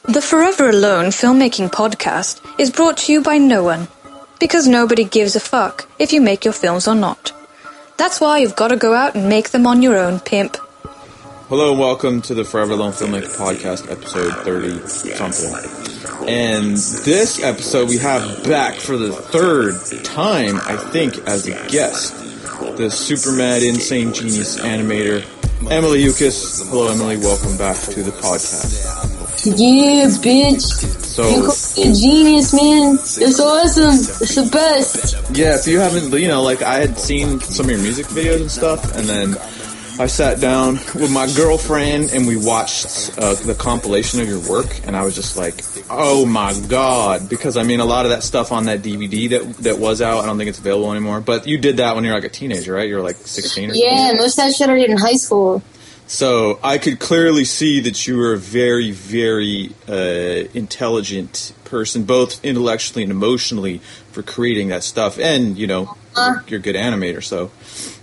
The Forever Alone Filmmaking Podcast is brought to you by no one, because nobody gives a fuck if you make your films or not. That's why you've got to go out and make them on your own, pimp. Hello and welcome to the Forever Alone Filmmaking Podcast, episode 30-something. And this episode we have back for the third time, I think, as a guest, the super mad, insane genius animator, Emily Youcis. Hello, Emily. Welcome back to the podcast. Yeah, bitch. So, you call me a genius, man. It's awesome. It's the best. Yeah, if you haven't, I had seen some of your music videos and stuff, and then I sat down with my girlfriend and we watched the compilation of your work, and I was just like, oh my god, because a lot of that stuff on that DVD that was out, I don't think it's available anymore, but you did that when you were like a teenager, right? You were like 16 or something? Yeah, most of that shit I did in high school. So I could clearly see that you were a very, very intelligent person, both intellectually and emotionally, for creating that stuff, and, you're a good animator, so...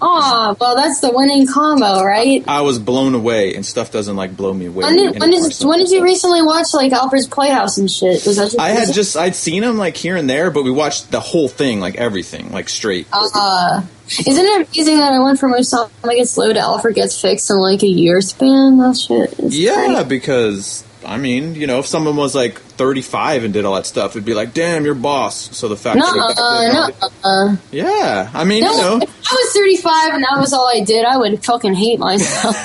Aw, well, that's the winning combo, right? I was blown away, and stuff doesn't, blow me away. When did you recently watch, Alfred's Playhouse and shit? Was that I'd seen him, here and there, but we watched the whole thing, everything, straight. Isn't it amazing that I went from most time I get slow to Alfred gets fixed in, a year span? That shit is great. Because... if someone was 35 and did all that stuff, it'd be like, damn, you're boss. So the fact that yeah, If I was 35 and that was all I did, I would fucking hate myself.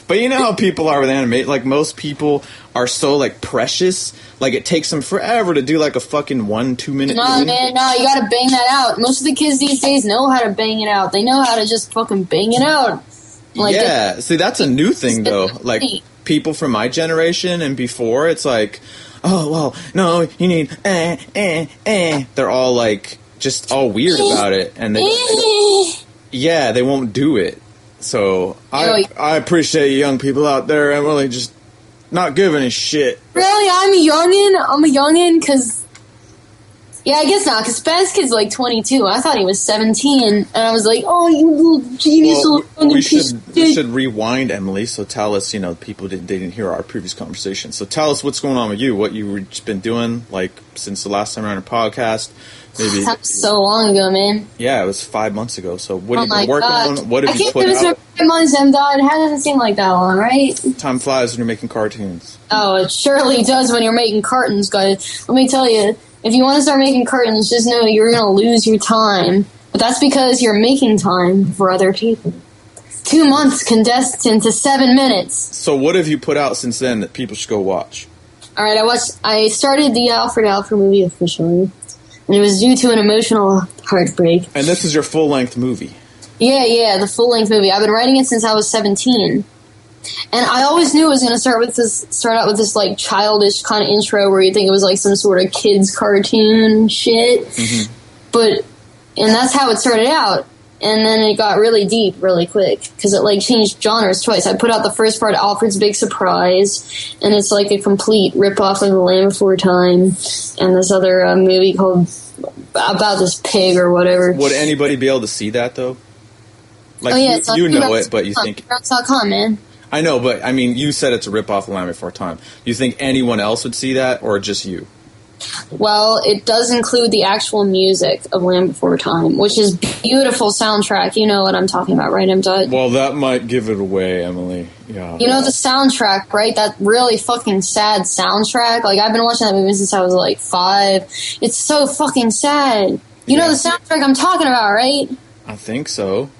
But you know how people are with anime, most people are so precious, it takes them forever to do a fucking 1-2 minute. No, man, no, you gotta bang that out. Most of the kids these days know how to bang it out. They know how to just fucking bang it out. See, that's a new thing though. People from my generation and before, it's oh, well, no, you need, They're all, just all weird about it, and they won't do it. So, I appreciate you young people out there, Emily, just not giving a shit. Really? I'm a youngin', because... Yeah, I guess not, because Spaz Kid's 22. I thought he was 17, and I was like, oh, you little genius. We should rewind, Emily, so tell us, people didn't hear our previous conversation. So tell us what's going on with you, what you've been doing, since the last time we were on a podcast. Maybe. That was so long ago, man. Yeah, it was 5 months ago. So what have you been working on? What have you put out? I can't believe it's been 5 months, it hasn't seemed like that long, right? Time flies when you're making cartoons. Oh, it surely does when you're making cartons, guys. Let me tell you. If you want to start making cartons, just know you're going to lose your time. But that's because you're making time for other people. 2 months condensed into 7 minutes. So what have you put out since then that people should go watch? Alright, I started the Alfred movie officially. And it was due to an emotional heartbreak. And this is your full-length movie? Yeah, the full-length movie. I've been writing it since I was 17. And I always knew it was going to start out with this childish kind of intro where you think it was some sort of kids cartoon shit. Mm-hmm. And that's how it started out. And then it got really deep really quick because it changed genres twice. I put out the first part, Alfred's Big Surprise, and it's a complete rip-off of The Land Before Time, and this other movie called about this pig or whatever. Would anybody be able to see that though? You know it, but you think... Rocks.com, man. I know, but you said it's a rip-off of Land Before Time. You think anyone else would see that, or just you? Well, it does include the actual music of Land Before Time, which is beautiful soundtrack. You know what I'm talking about, right, M. Well, that might give it away, Emily. Yeah. You know the soundtrack, right? That really fucking sad soundtrack. I've been watching that movie since I was 5. It's so fucking sad. You know the soundtrack I'm talking about, right? I think so.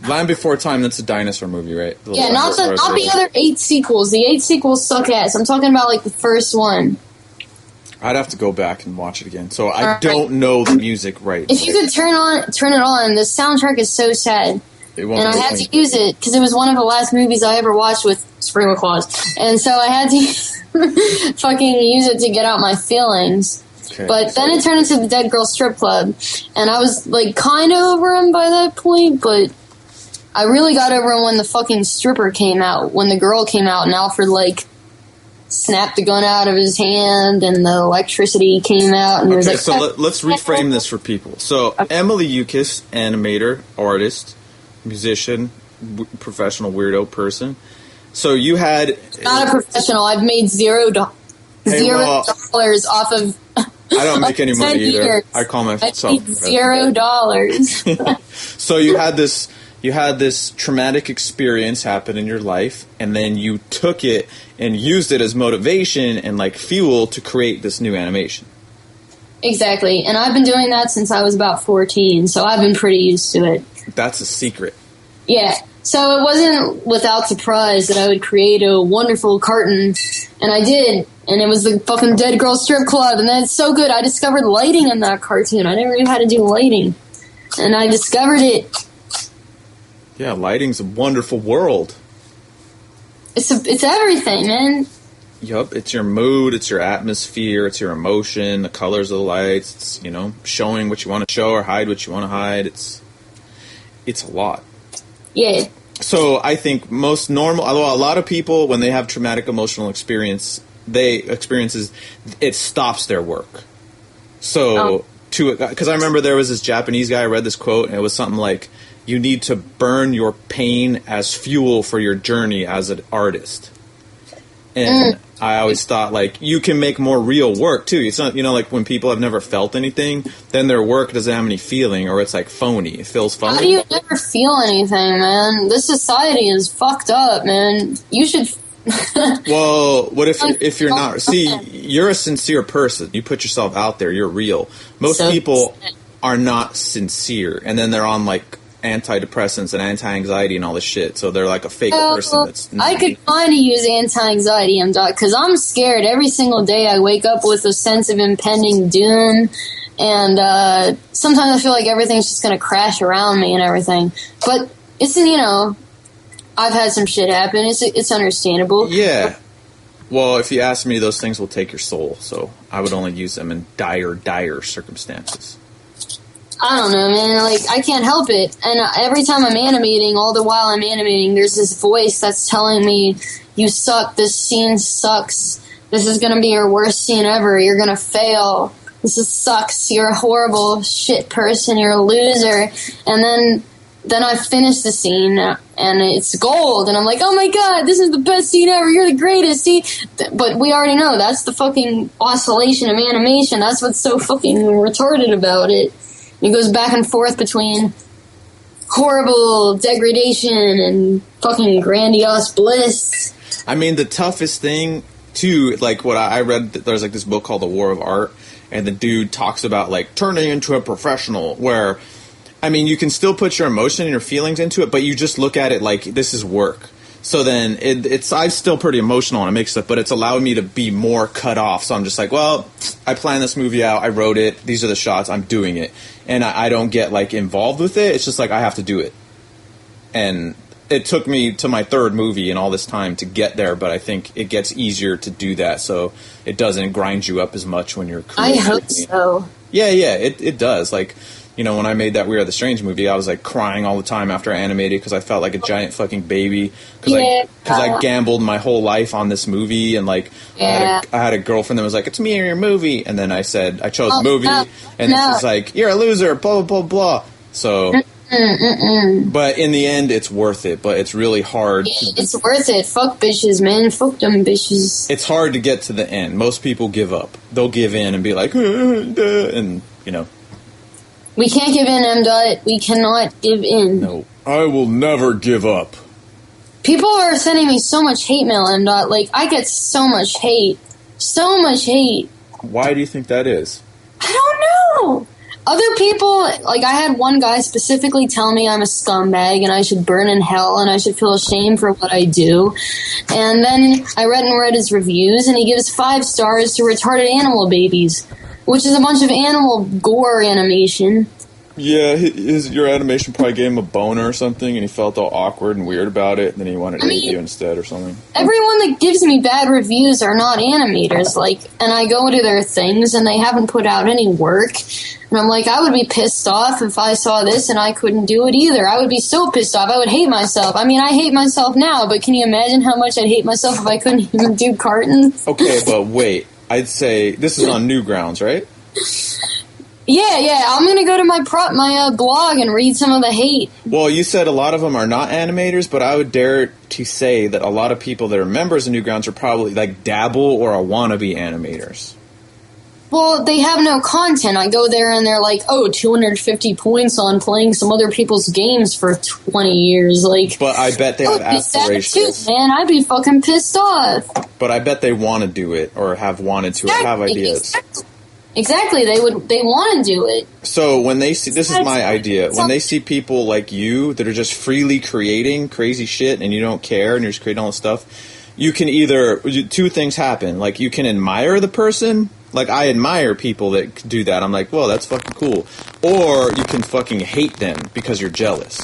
Land Before Time, that's a dinosaur movie, right? Yeah, not the other 8 sequels. The 8 sequels suck ass. I'm talking about, the first one. I'd have to go back and watch it again. So I don't know the music right. If you could turn it on, the soundtrack is so sad. And I had to use it because it was one of the last movies I ever watched with Spring McClaws. And so I had to fucking use it to get out my feelings. Okay. But then it turned into the Dead Girl Strip Club. And I was, kind of over him by that point, but I really got over him when the fucking stripper came out. When the girl came out and Alfred, snapped the gun out of his hand and the electricity came out. And okay, so let's reframe this for people. So Emily Youcis, animator, artist, musician, professional weirdo person, So you had... Not a professional. I've made $0 off of... I don't make any money either. Years. I call myself... I made $0. So you had this traumatic experience happen in your life, and then you took it and used it as motivation and like fuel to create this new animation. Exactly. And I've been doing that since I was about 14, so I've been pretty used to it. That's a secret. Yeah. So it wasn't without surprise that I would create a wonderful cartoon, and I did. And it was the fucking Dead Girl Strip Club, and that's so good. I discovered lighting in that cartoon. I never knew how to do lighting, and I discovered it. Yeah, lighting's a wonderful world. It's everything, man. Yup, it's your mood, it's your atmosphere, it's your emotion, the colors of the lights, it's, you know, showing what you want to show or hide what you want to hide. It's a lot. Yeah. So I think most normal, although a lot of people, when they have traumatic emotional experiences, it stops their work. So, because I remember there was this Japanese guy, I read this quote, and it was something like, you need to burn your pain as fuel for your journey as an artist. And I always thought, like, you can make more real work, too. It's not, you know, like, when people have never felt anything, then their work doesn't have any feeling, or it's, like, phony. It feels phony. How do you never feel anything, man? This society is fucked up, man. You should... Well, what if you're not... See, you're a sincere person. You put yourself out there. You're real. Most people are not sincere, and then they're on, like, antidepressants and anti-anxiety and all this shit, so they're like a fake person that's... I could kind of use anti-anxiety, because I'm scared. Every single day I wake up with a sense of impending doom, and sometimes I feel like everything's just going to crash around me and everything. But it's, you know, I've had some shit happen. It's understandable. Yeah. Well, if you ask me, those things will take your soul, so I would only use them in dire circumstances. I don't know, man. Like, I can't help it. And every time I'm animating, all the while I'm animating, there's this voice that's telling me, you suck, this scene sucks, this is going to be your worst scene ever, you're going to fail, sucks, you're a horrible shit person, you're a loser. And then I finish the scene, and it's gold, and I'm like, oh my god, this is the best scene ever, you're the greatest, see? But we already know, that's the fucking oscillation of animation, that's what's so fucking retarded about it. It goes back and forth between horrible degradation and fucking grandiose bliss. I mean, the toughest thing, too, like what I read, there's like this book called The War of Art, and the dude talks about like turning into a professional, where, I mean, you can still put your emotion and your feelings into it, but you just look at it like this is work. So then I'm still pretty emotional and I make stuff, but it's allowed me to be more cut off. So I'm just like, well, I planned this movie out, I wrote it, these are the shots, I'm doing it. And I don't get like involved with it. It's just like I have to do it. And it took me to my third movie and all this time to get there, but I think it gets easier to do that, so it doesn't grind you up as much when you're creating. I hope so. Yeah, it does. Like, you know, when I made that We Are the Strange movie, I was like crying all the time after I animated because I felt like a giant fucking baby because I gambled my whole life on this movie, and like I had a girlfriend that was like, it's me or your movie, and then I said I chose movie, and it's like, you're a loser, blah blah blah blah. So, but in the end, it's worth it. But it's really hard. It's worth it. Fuck bitches, man. Fuck them bitches. It's hard to get to the end. Most people give up. They'll give in and be like, and you know. We can't give in, M. We cannot give in. No, I will never give up. People are sending me so much hate mail, M. Like, I get so much hate. So much hate. Why do you think that is? I don't know. Other people, like, I had one guy specifically tell me I'm a scumbag and I should burn in hell and I should feel ashamed for what I do. And then I read his reviews, and he gives 5 stars to retarded animal babies, which is a bunch of animal gore animation. Yeah, your animation probably gave him a boner or something, and he felt all awkward and weird about it, and then he wanted to hate you instead or something. Everyone that gives me bad reviews are not animators, like, and I go to their things, and they haven't put out any work, and I'm like, I would be pissed off if I saw this and I couldn't do it either. I would be so pissed off. I would hate myself. I mean, I hate myself now, but can you imagine how much I'd hate myself if I couldn't even do cartons? Okay, but wait. I'd say this is on Newgrounds, right? Yeah, I'm gonna go to my blog and read some of the hate. Well, you said a lot of them are not animators, but I would dare to say that a lot of people that are members of Newgrounds are probably like dabble or a wannabe animators. Well, they have no content. I go there and they're like, 250 points on playing some other people's games for 20 years. Like, but I bet they have aspirations. Too, man, I'd be fucking pissed off. But I bet they want to do it or have wanted to or have ideas. Exactly. They want to do it. So when they see, this is my idea, when they see people like you that are just freely creating crazy shit and you don't care and you're just creating all this stuff, you can either, two things happen. Like, you can admire the person. Like, I admire people that do that. I'm like, well, that's fucking cool. Or you can fucking hate them because you're jealous.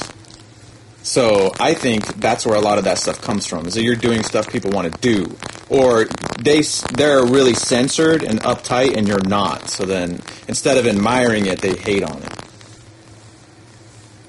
So I think that's where a lot of that stuff comes from, is that you're doing stuff people want to do. Or they're really censored and uptight and you're not. So then, instead of admiring it, they hate on it.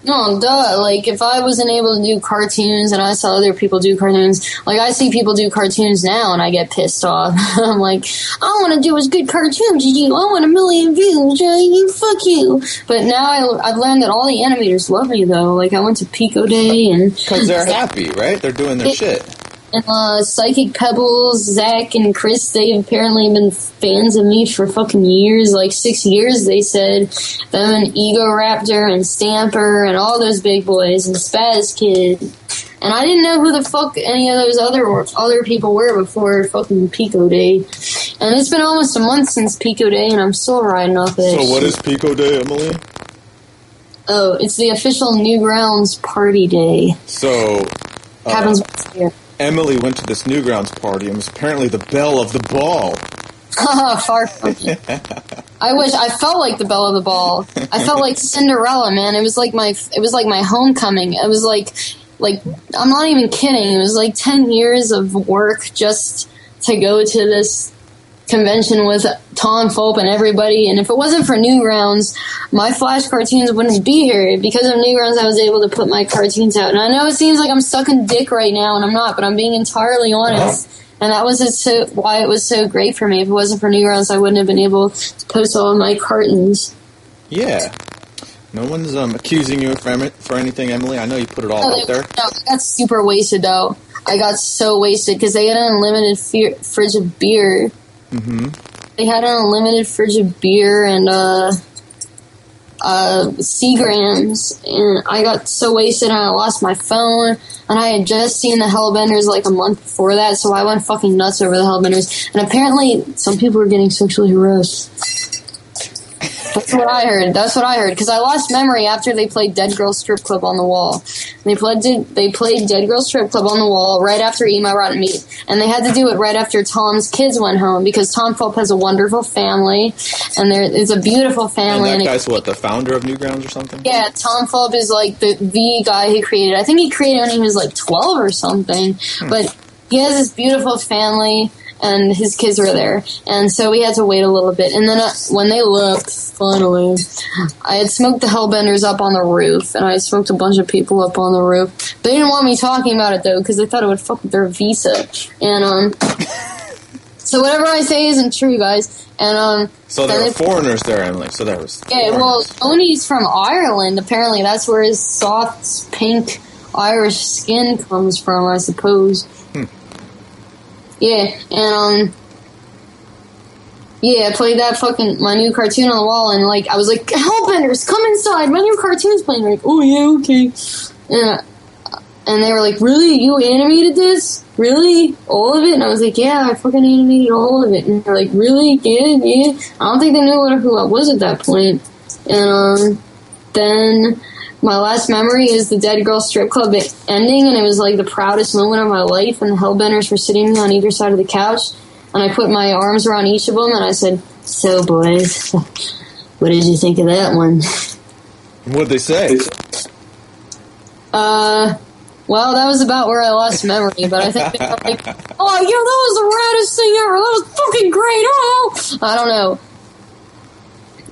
No, duh. Like, if I wasn't able to do cartoons and I saw other people do cartoons, like, I see people do cartoons now and I get pissed off. I'm like, I want to do as good cartoons as you. I want 1 million views. You, fuck you. But now I've learned that all the animators love me, though. Like, I went to Pico Day and... Because they're happy, right? They're doing their shit. And Psychic Pebbles, Zach and Chris, they've apparently been fans of me for fucking years, like 6 years, they said. Them and Ego Raptor and Stamper and all those big boys and Spaz Kid. And I didn't know who the fuck any of those other people were before fucking Pico Day. And it's been almost a month since Pico Day and I'm still riding off it. So what is Pico Day, Emily? Oh, it's the official Newgrounds party day. So... happens once a year. Emily went to this Newgrounds party and was apparently the belle of the ball. Far from it. I wish I felt like the belle of the ball. I felt like Cinderella, man. It was like my homecoming. It was like I'm not even kidding. It was like 10 years of work just to go to this convention with Tom Fulp and everybody, and if it wasn't for Newgrounds, my Flash cartoons wouldn't be here. Because of Newgrounds, I was able to put my cartoons out. And I know it seems like I'm sucking dick right now, and I'm not, but I'm being entirely honest. And that was why it was so great for me. If it wasn't for Newgrounds, I wouldn't have been able to post all of my cartoons. Yeah. No one's accusing you for anything, Emily. I know you put it all out there. No, I got super wasted, though. I got so wasted, because they had an unlimited fridge of beer. Mm-hmm. They had an unlimited fridge of beer and Seagrams, and I got so wasted and I lost my phone, and I had just seen the Hellbenders like a month before that, so I went fucking nuts over the Hellbenders, and apparently some people were getting sexually harassed. That's what I heard, because I lost memory after they played Dead Girl Strip Club on the Wall. They played Dead Girl Strip Club on the Wall right after Eat My Rotten Meat, and they had to do it right after Tom's kids went home, because Tom Fulp has a wonderful family, and it's a beautiful family. And that guy's what, the founder of Newgrounds or something? Yeah, Tom Fulp is like the guy who created it. I think he created it when he was like 12 or something, but he has this beautiful family, and his kids were there, and so we had to wait a little bit. And then when they left, finally, I had smoked the Hellbenders up on the roof, and I smoked a bunch of people up on the roof. They didn't want me talking about it, though, because they thought it would fuck with their visa. And, so whatever I say isn't true, guys. And, so there were foreigners there, Emily, so there was... Yeah, well, Tony's from Ireland. Apparently, that's where his soft, pink, Irish skin comes from, I suppose. Yeah, and, yeah, I played that my new cartoon on the wall, and, like, I was like, Hellbenders, come inside, my new cartoon's playing. They're like, oh, yeah, okay. And they were like, really? You animated this? Really? All of it? And I was like, yeah, I fucking animated all of it. And they're like, really? Yeah. I don't think they knew who I was at that point. And, then... my last memory is the Dead Girl Strip Club ending, and it was like the proudest moment of my life, and the Hellbenders were sitting on either side of the couch, and I put my arms around each of them, and I said, so boys, what did you think of that one? What'd they say? Well, that was about where I lost memory, but I think they were like, oh, yeah, that was the raddest thing ever, that was fucking great, oh! I don't know.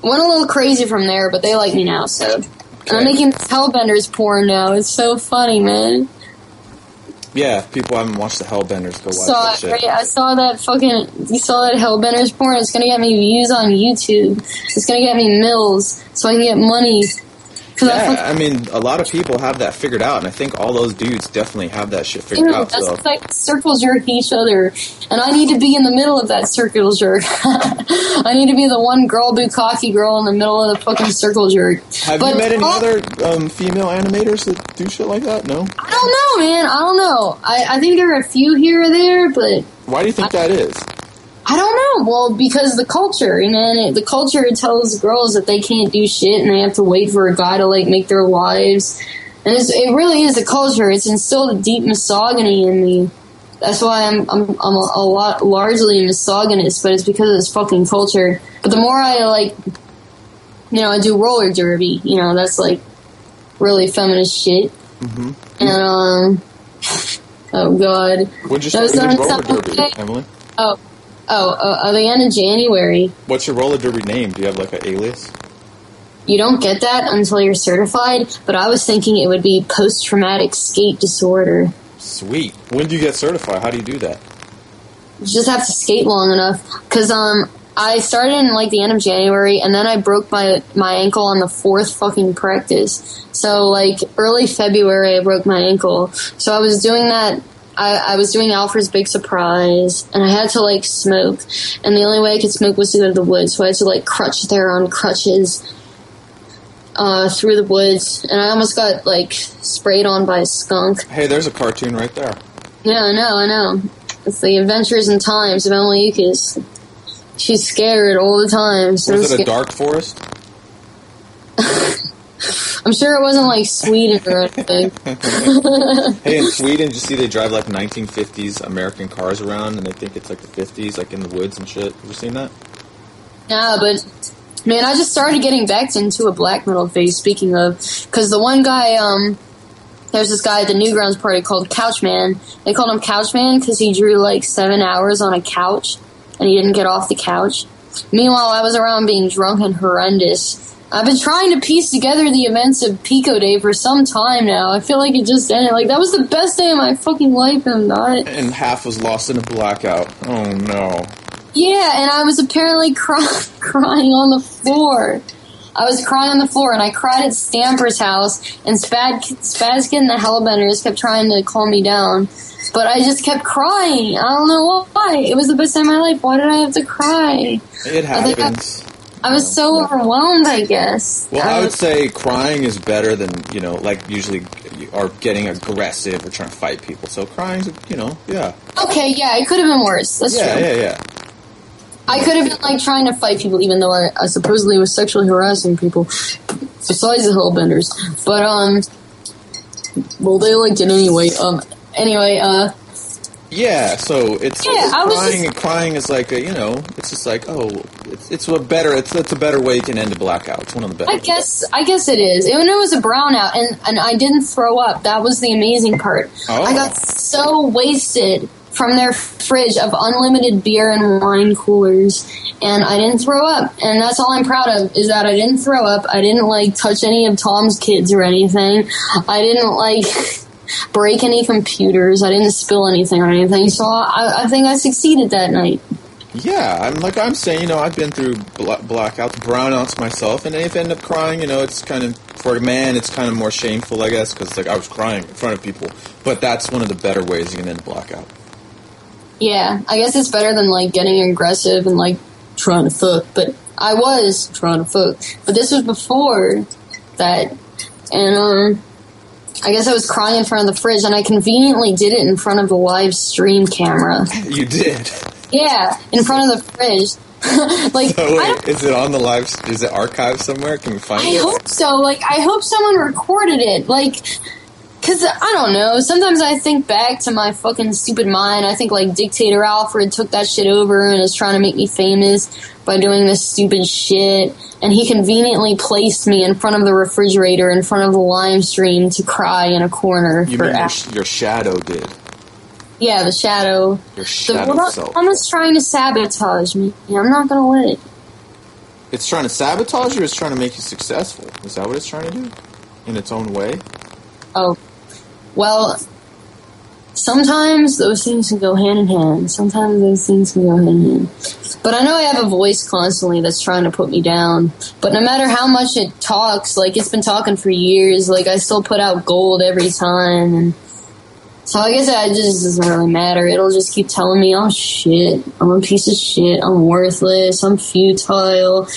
Went a little crazy from there, but they like me now, so... Okay. I'm making Hellbenders porn now. It's so funny, man. Yeah, people haven't watched the Hellbenders, go watch that shit. Right? I saw that you saw that Hellbenders porn. It's gonna get me views on YouTube. It's gonna get me mills, so I can get money. Yeah, I mean, a lot of people have that figured out, and I think all those dudes definitely have that shit figured out. That's like circle jerk each other, and I need to be in the middle of that circle jerk. I need to be the one girl bukkake girl in the middle of the fucking circle jerk. Have you met any other female animators that do shit like that? No? I don't know, man. I don't know. I think there are a few here or there, but... Why do you think that is? I don't know. Well, because the culture, the culture tells girls that they can't do shit and they have to wait for a guy to, like, make their lives. And it really is the culture. It's instilled a deep misogyny in me. That's why I'm a lot largely misogynist, but it's because of this fucking culture. But the more I, like, I do roller derby, that's, like, really feminist shit. Mm-hmm. And, oh, God. When'd you start doing roller derby, Emily? The end of January. What's your roller derby name? Do you have, like, an alias? You don't get that until you're certified, but I was thinking it would be post-traumatic skate disorder. Sweet. When do you get certified? How do you do that? You just have to skate long enough. Because, I started in, like, the end of January, and then I broke my ankle on the 4th fucking practice. So, like, early February, I broke my ankle. So I was doing that. I was doing Alfred's Big Surprise, and I had to, like, smoke. And the only way I could smoke was to go to the woods, so I had to, like, crutch there on crutches through the woods. And I almost got, like, sprayed on by a skunk. Hey, there's a cartoon right there. Yeah, I know. It's the Adventures in Times of Emily Youcis. She's scared all the time. So was it a dark forest? I'm sure it wasn't like Sweden or anything. Hey, in Sweden, did you see they drive like 1950s American cars around and they think it's like the 50s, like in the woods and shit? Have you seen that? Yeah, but man, I just started getting back into a black metal phase, speaking of, because the one guy, there's this guy at the Newgrounds party called Couchman. They called him Couchman because he drew like 7 hours on a couch and he didn't get off the couch. Meanwhile, I was around being drunk and horrendous. I've been trying to piece together the events of Pico Day for some time now. I feel like it just ended. Like, that was the best day of my fucking life, and not. And half was lost in a blackout. Oh, no. Yeah, and I was apparently crying on the floor. I was crying on the floor, and I cried at Stamper's house, and Spazkid and the Hellbenders kept trying to calm me down. But I just kept crying. I don't know why. It was the best time of my life. Why did I have to cry? It happens. I was so overwhelmed, I guess. Well, I would say crying is better than, like usually are getting aggressive or trying to fight people. So crying's, yeah. Okay, yeah, it could have been worse. That's true. Yeah. I could have been, like, trying to fight people, even though I supposedly was sexually harassing people, besides the Hellbenders. But, well, they liked it anyway. Yeah, so it's crying is like it's just like, it's a better way you can end a blackout. It's one of the better. I guess it is. Even it was a brownout, and I didn't throw up. That was the amazing part. Oh. I got so wasted from their fridge of unlimited beer and wine coolers, and I didn't throw up. And that's all I'm proud of, is that I didn't throw up. I didn't, like, touch any of Tom's kids or anything. I didn't, like, break any computers. I didn't spill anything or anything. So I think I succeeded that night. Yeah, I'm saying, I've been through blackouts, brownouts myself, and if I end up crying, it's kind of, for a man, it's kind of more shameful, I guess, because, like, I was crying in front of people. But that's one of the better ways you can end a blackout. Yeah, I guess it's better than, like, getting aggressive and, like, trying to fuck. But I was trying to fuck. But this was before that. And, I guess I was crying in front of the fridge, and I conveniently did it in front of the live stream camera. You did? Yeah, in front of the fridge. Like, so wait, is it on the live? Is it archived somewhere? Can we find it? I hope so. Like, I hope someone recorded it. Like, because, I don't know, sometimes I think back to my fucking stupid mind. I think, like, Dictator Alfred took that shit over and is trying to make me famous by doing this stupid shit. And he conveniently placed me in front of the refrigerator, in front of the live stream, to cry in a corner. You mean your shadow did? Yeah, the shadow. Your shadow self. Someone's trying to sabotage me. Yeah, I'm not gonna let it. It's trying to sabotage you, or it's trying to make you successful? Is that what it's trying to do? In its own way? Oh. Well, sometimes those things can go hand in hand. Sometimes those things can go hand in hand. But I know I have a voice constantly that's trying to put me down. But no matter how much it talks, like, it's been talking for years, like, I still put out gold every time. And so I guess it just doesn't really matter. It'll just keep telling me, oh, shit, I'm a piece of shit, I'm worthless, I'm futile,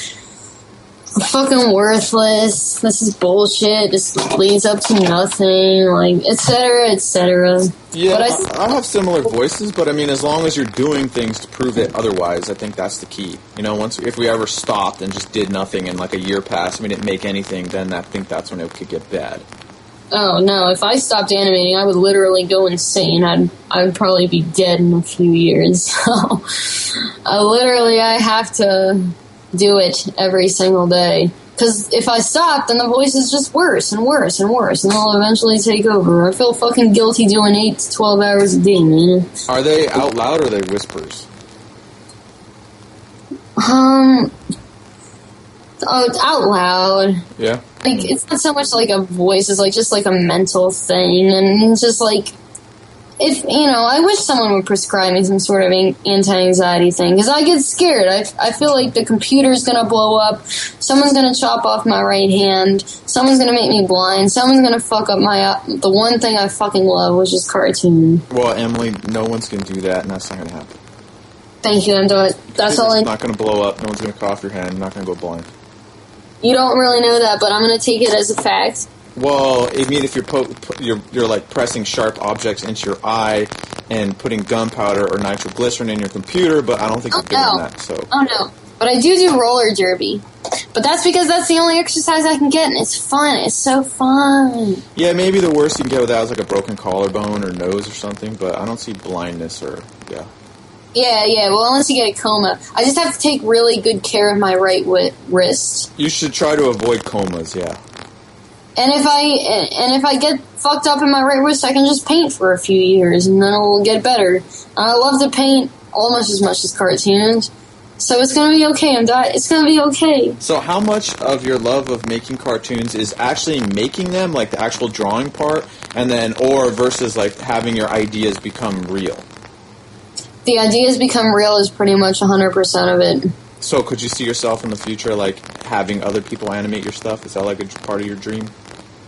I'm fucking worthless, this is bullshit, this leads up to nothing, like, etc., etc. Yeah, I have similar voices, but I mean, as long as you're doing things to prove it otherwise, I think that's the key. You know, if we ever stopped and just did nothing and like a year passed and we didn't make anything, then I think that's when it could get bad. Oh no, if I stopped animating, I would literally go insane. I'd probably be dead in a few years. So I have to do it every single day. Because if I stop, then the voice is just worse and worse and worse, and I'll eventually take over. I feel fucking guilty doing 8 to 12 hours a day, man. Are they out loud or are they whispers? Oh, it's out loud. Yeah. Like, it's not so much like a voice, it's like just like a mental thing, and it's just like, if, you know, I wish someone would prescribe me some sort of anti-anxiety thing, because I get scared. I feel like the computer's gonna blow up, someone's gonna chop off my right hand, someone's gonna make me blind, someone's gonna fuck up the one thing I fucking love, which is cartoon. Well, Emily, no one's gonna do that, and that's not gonna happen. Thank you, that's all I... It's not gonna blow up, no one's gonna cut off your hand, you're not gonna go blind. You don't really know that, but I'm gonna take it as a fact. Well, I mean, if you're like pressing sharp objects into your eye and putting gunpowder or nitroglycerin in your computer, but I don't think you're doing that. So. Oh no, but I do roller derby. But that's because that's the only exercise I can get, and it's fun. It's so fun. Yeah, maybe the worst you can get with that is like a broken collarbone or nose or something, but I don't see blindness or Yeah, well, unless you get a coma. I just have to take really good care of my right wrist. You should try to avoid comas, yeah. And if I get fucked up in my right wrist, I can just paint for a few years, and then it'll get better. I love to paint almost as much as cartoons, so it's gonna be okay. It's gonna be okay. So how much of your love of making cartoons is actually making them, like the actual drawing part, and then, or versus like having your ideas become real? The ideas become real is pretty much 100% of it. So could you see yourself in the future, like, having other people animate your stuff? Is that, like, a part of your dream?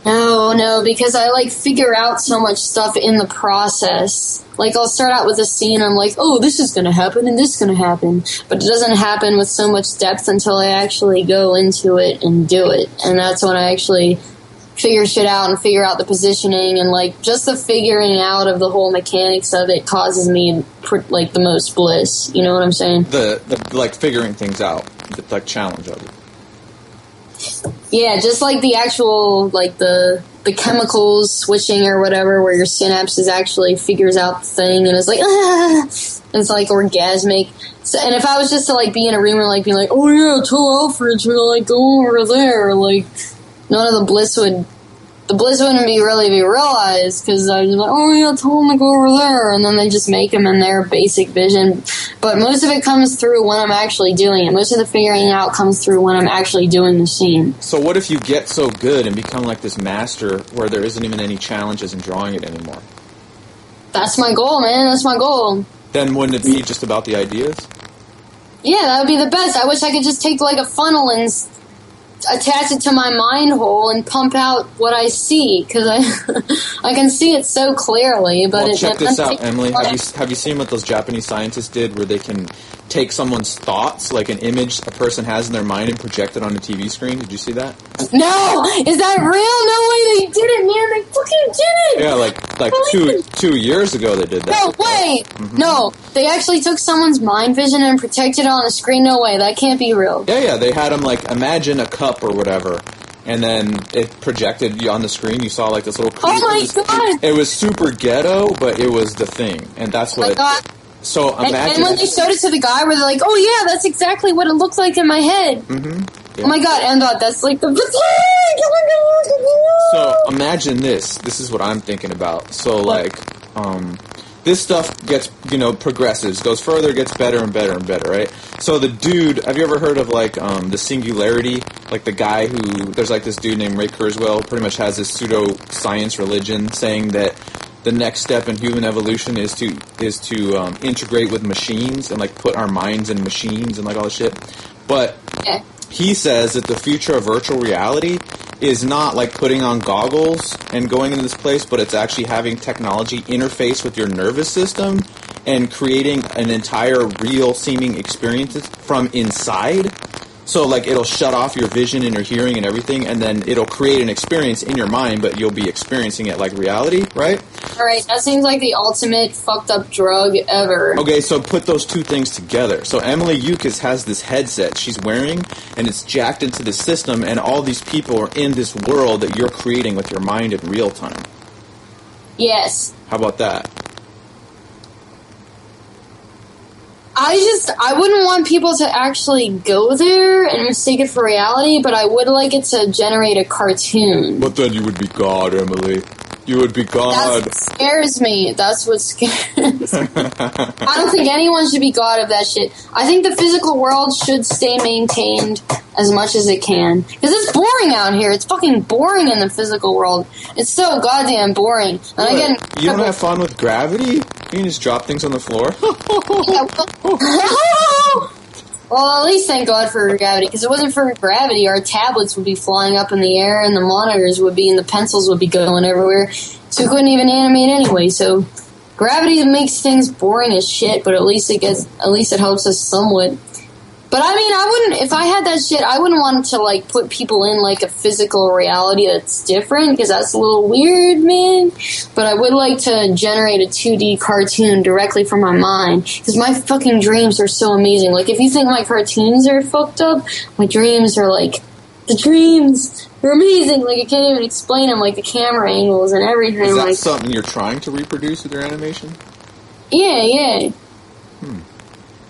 No, because I, like, figure out so much stuff in the process. Like, I'll start out with a scene, I'm like, oh, this is gonna happen, and this is gonna happen. But it doesn't happen with so much depth until I actually go into it and do it. And that's when I actually figure shit out and figure out the positioning, and, like, just the figuring out of the whole mechanics of it causes me, like, the most bliss. You know what I'm saying? The like, figuring things out. The, like, challenge of it. Yeah, just like the actual, like, the chemicals switching or whatever, where your synapses actually figures out the thing, and it's like, ah! It's, like, orgasmic. So, and if I was just to, like, be in a room and, like, be like, oh, yeah, tell Alfred to, like, go over there, like... None of the bliss wouldn't be realized, because I was like, oh yeah, tell them to go over there, and then they just make them in their basic vision. But most of it comes through when I'm actually doing it. Most of the figuring out comes through when I'm actually doing the scene. So what if you get so good and become like this master where there isn't even any challenges in drawing it anymore? That's my goal, man. That's my goal. Then wouldn't it be just about the ideas? Yeah, that would be the best. I wish I could just take like a funnel and attach it to my mind hole and pump out what I see, because I can see it so clearly. But well, check this out, Emily. Have you seen what those Japanese scientists did, where they can take someone's thoughts, like an image a person has in their mind, and project it on a TV screen? Did you see that? No, is that real? No way, they did it, man! They fucking did it! Yeah, like 2 years ago they did that. No way! Mm-hmm. No, they actually took someone's mind vision and projected it on a screen. No way, that can't be real. Yeah, they had them like imagine a cup or whatever, and then it projected you on the screen. You saw like this little. Oh my god! It was super ghetto, but it was the thing, and that's what. So imagine. And when they showed it to the guy, where they're like, "Oh yeah, that's exactly what it looked like in my head." Mm-hmm. Yeah. Oh my god, and that's like the. So imagine this. This is what I'm thinking about. So like, this stuff gets, progresses, goes further, gets better and better and better, right? So the dude, have you ever heard of like the singularity? Like the guy who, there's like this dude named Ray Kurzweil, pretty much has this pseudo-science religion saying that the next step in human evolution is to integrate with machines and like put our minds in machines and like all this shit. But he says that the future of virtual reality is not like putting on goggles and going into this place, but it's actually having technology interface with your nervous system and creating an entire real seeming experience from inside. So, like, it'll shut off your vision and your hearing and everything, and then it'll create an experience in your mind, but you'll be experiencing it like reality, right? Alright, that seems like the ultimate fucked up drug ever. Okay, so put those two things together. So Emily Youcis has this headset she's wearing, and it's jacked into the system, and all these people are in this world that you're creating with your mind in real time. Yes. How about that? I wouldn't want people to actually go there and mistake it for reality, but I would like it to generate a cartoon. But then you would be God, Emily. You would be God. That's what scares me. That's what scares me. I don't think anyone should be God of that shit. I think the physical world should stay maintained as much as it can. Because it's boring out here. It's fucking boring in the physical world. It's so goddamn boring. And you don't have fun with gravity? You can just drop things on the floor? Well, at least thank God for gravity, because if it wasn't for gravity, our tablets would be flying up in the air, and the monitors would be, and the pencils would be going everywhere, so we couldn't even animate anyway. So gravity makes things boring as shit, but at least it helps us somewhat. But I mean, I wouldn't, if I had that shit, I wouldn't want to like put people in like a physical reality that's different, because that's a little weird, man. But I would like to generate a 2D cartoon directly from my mind, because my fucking dreams are so amazing. Like, if you think my cartoons are fucked up, my dreams are like, the dreams are amazing. Like, I can't even explain them, like the camera angles and everything. Is that like, something you're trying to reproduce with your animation? Yeah.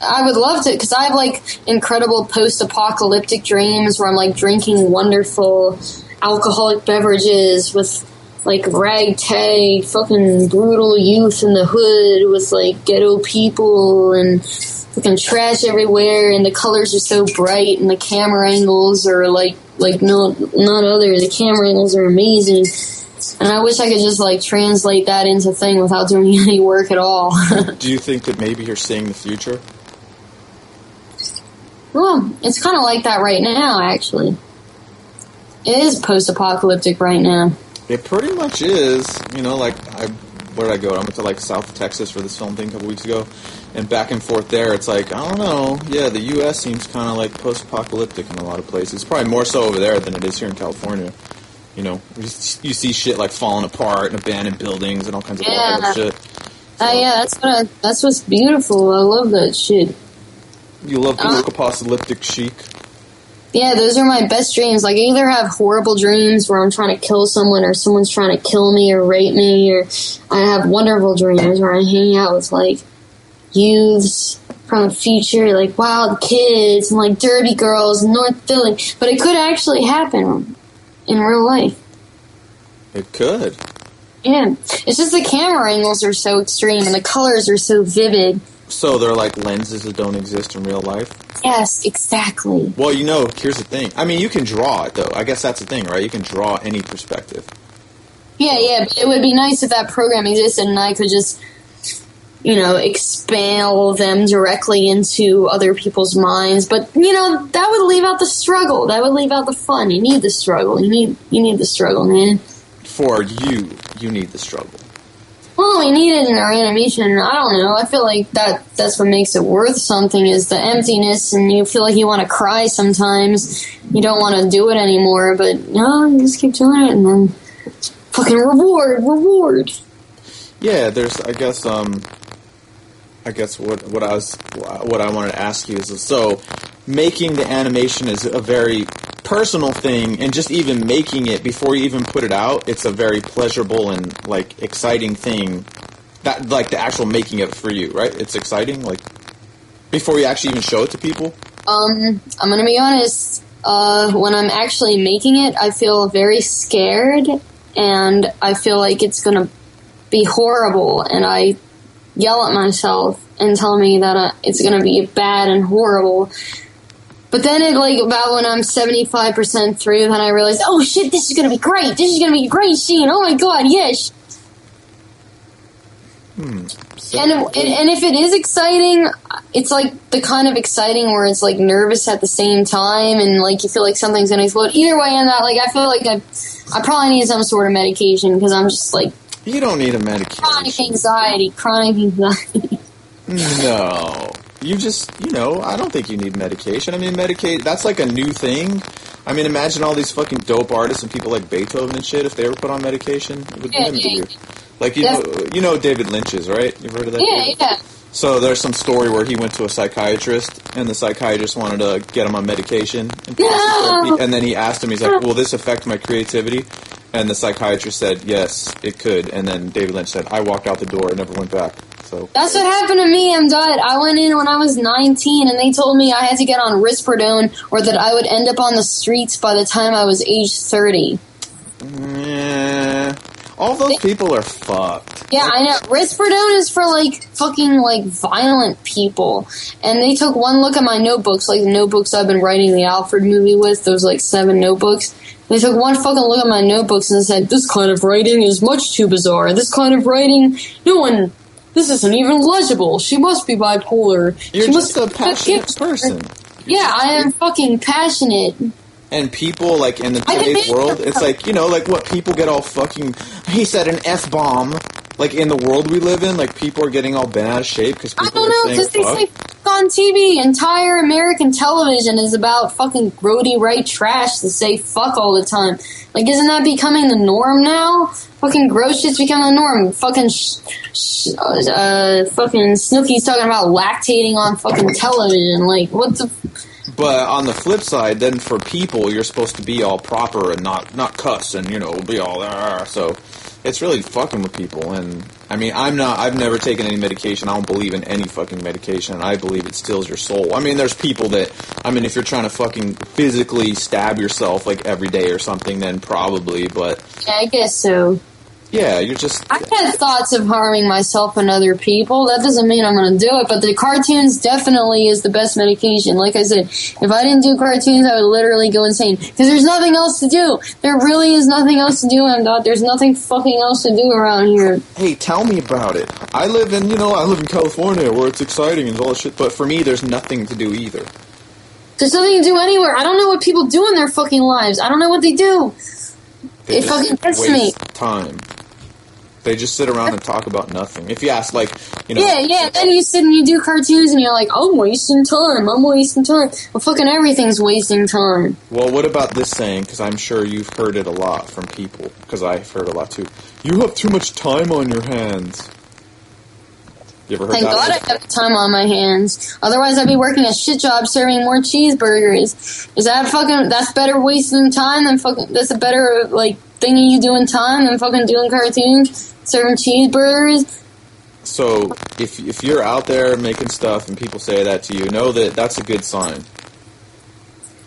I would love to, because I have, like, incredible post-apocalyptic dreams where I'm, like, drinking wonderful alcoholic beverages with, like, ragtag, fucking brutal youth in the hood with, like, ghetto people and fucking trash everywhere, and the colors are so bright, and the camera angles are, like not other. The camera angles are amazing. And I wish I could just, like, translate that into thing without doing any work at all. Do you think that maybe you're seeing the future? Well, it's kind of like that right now, actually. It is post-apocalyptic right now. It pretty much is. You know, like, where did I go? I went to, like, South Texas for this film thing a couple weeks ago, and back and forth there, it's like, I don't know, yeah, the U.S. seems kind of, like, post-apocalyptic in a lot of places. It's probably more so over there than it is here in California. You know, you see shit, like, falling apart and abandoned buildings and all kinds of bullshit. So, yeah, that's what's beautiful. I love that shit. You love post-apocalyptic chic? Yeah, those are my best dreams. Like, I either have horrible dreams where I'm trying to kill someone, or someone's trying to kill me or rape me, or I have wonderful dreams where I hang out with, like, youths from the future, like wild kids and, like, derby girls in North Philly. But it could actually happen in real life. It could. Yeah. It's just the camera angles are so extreme and the colors are so vivid. So they're like lenses that don't exist in real life? Yes, exactly. Well, you know, here's the thing. I mean, you can draw it, though. I guess that's the thing, right? You can draw any perspective. Yeah, but it would be nice if that program existed and I could just, you know, expel them directly into other people's minds. But, you know, that would leave out the struggle. That would leave out the fun. You need the struggle. You need the struggle, man. For you need the struggle. Well, we need it in our animation. I don't know. I feel like that's what makes it worth something, is the emptiness, and you feel like you want to cry sometimes. You don't want to do it anymore, but no, you just keep doing it, and then fucking reward. Yeah, there's, I guess what I wanted to ask you is, so making the animation is a very personal thing, and just even making it before you even put it out, it's a very pleasurable and, like, exciting thing. That, like, the actual making it for you, right? It's exciting, like, before you actually even show it to people? I'm gonna be honest, when I'm actually making it, I feel very scared, and I feel like it's gonna be horrible, and I yell at myself and tell me that it's gonna be bad and horrible. But then about when I'm 75% through, then I realized, oh shit, this is gonna be great. This is gonna be a great scene. Oh my god, yes. So, and if it is exciting, it's like the kind of exciting where it's like nervous at the same time, and like you feel like something's gonna explode. Either way, I'm not like I feel like I probably need some sort of medication because I'm just like you don't need a medication. Chronic anxiety. No. I don't think you need medication. I mean, that's like a new thing. I mean, imagine all these fucking dope artists and people like Beethoven and shit, if they were put on medication. It would be weird. Like, you know David Lynch is, right? You've heard of that? Yeah. So there's some story where he went to a psychiatrist, and the psychiatrist wanted to get him on medication. And then he asked him, he's like, will this affect my creativity? And the psychiatrist said, yes, it could. And then David Lynch said, I walked out the door and never went back. So that's what happened to me. I went in when I was 19, and they told me I had to get on risperidone or that I would end up on the streets by the time I was age 30. Yeah. All those people are fucked. Yeah, I know. Risperidone is for, like, fucking, like, violent people. And they took one look at my notebooks, like the notebooks I've been writing the Alfred movie with, those, like, 7 notebooks. They took one fucking look at my notebooks and said, this kind of writing is much too bizarre. This kind of writing, this isn't even legible. She must be bipolar. You're she just a passionate person. Yeah, I am fucking passionate. And people, like, in the today's world, it's like, like what people get all fucking, he said an F-bomb. Like, in the world we live in, like, people are getting all bent out of shape because people are saying fuck. I don't know, because they say fuck on TV. Entire American television is about fucking grody right trash to say fuck all the time. Like, isn't that becoming the norm now? Fucking gross shit's becoming the norm. Fucking fucking Snooki's talking about lactating on fucking television. Like, what the... But on the flip side, then for people, you're supposed to be all proper and not cuss and, be all so it's really fucking with people. And I mean, I've never taken any medication. I don't believe in any fucking medication. I believe it steals your soul. I mean, there's people that, if you're trying to fucking physically stab yourself like every day or something, then probably, but yeah, I guess so. Yeah, you're just... I've had thoughts of harming myself and other people. That doesn't mean I'm going to do it, but the cartoons definitely is the best medication. Like I said, if I didn't do cartoons, I would literally go insane. Because there's nothing else to do. There really is nothing else to do, M-Dot. There's nothing fucking else to do around here. Hey, tell me about it. I live in California where it's exciting and all that shit, but for me, there's nothing to do either. There's nothing to do anywhere. I don't know what people do in their fucking lives. I don't know what they do. It fucking pisses me. Time. They just sit around and talk about nothing. If you ask, Yeah, then you sit and you do cartoons and you're like, I'm wasting time. Well, fucking everything's wasting time. Well, what about this saying? Because I'm sure you've heard it a lot from people. Because I've heard a lot, too. You have too much time on your hands. You ever heard Thank God I have time on my hands. Otherwise, I'd be working a shit job serving more cheeseburgers. Is that that's better wasting time than that's a better, thing you do in time than fucking doing cartoons? Serving cheeseburgers? So, if you're out there making stuff and people say that to you, know that that's a good sign.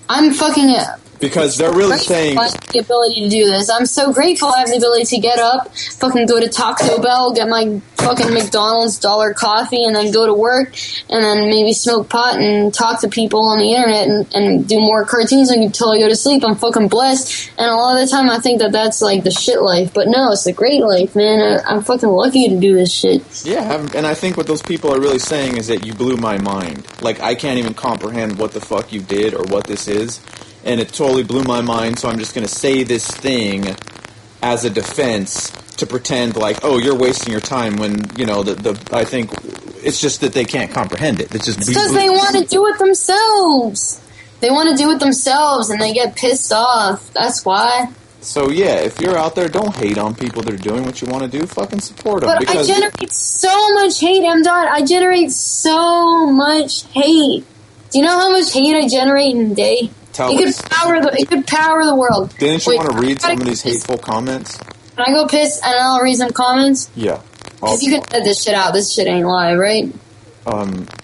I'm fucking... Because they're really saying... I have the ability to do this. I'm so grateful I have the ability to get up, fucking go to Taco Bell, get my fucking McDonald's $1 coffee, and then go to work, and then maybe smoke pot and talk to people on the internet and do more cartoons until I go to sleep. I'm fucking blessed. And a lot of the time I think that that's like the shit life. But no, it's the great life, man. I'm fucking lucky to do this shit. Yeah, and I think what those people are really saying is that you blew my mind. Like, I can't even comprehend what the fuck you did or what this is. And it totally blew my mind, so I'm just going to say this thing as a defense to pretend like, oh, you're wasting your time when, I think it's just that they can't comprehend it. It's just because they want to do it themselves. They want to do it themselves, and they get pissed off. That's why. So, yeah, if you're out there, don't hate on people that are doing what you want to do. Fucking support them. But I generate so much hate, M-Dot. I generate so much hate. Do you know how much hate I generate in a day? It could power the world. Didn't you want to read some of these hateful comments? Can I go piss and I'll read some comments? Yeah. Because you can edit this shit out. This shit ain't live, right?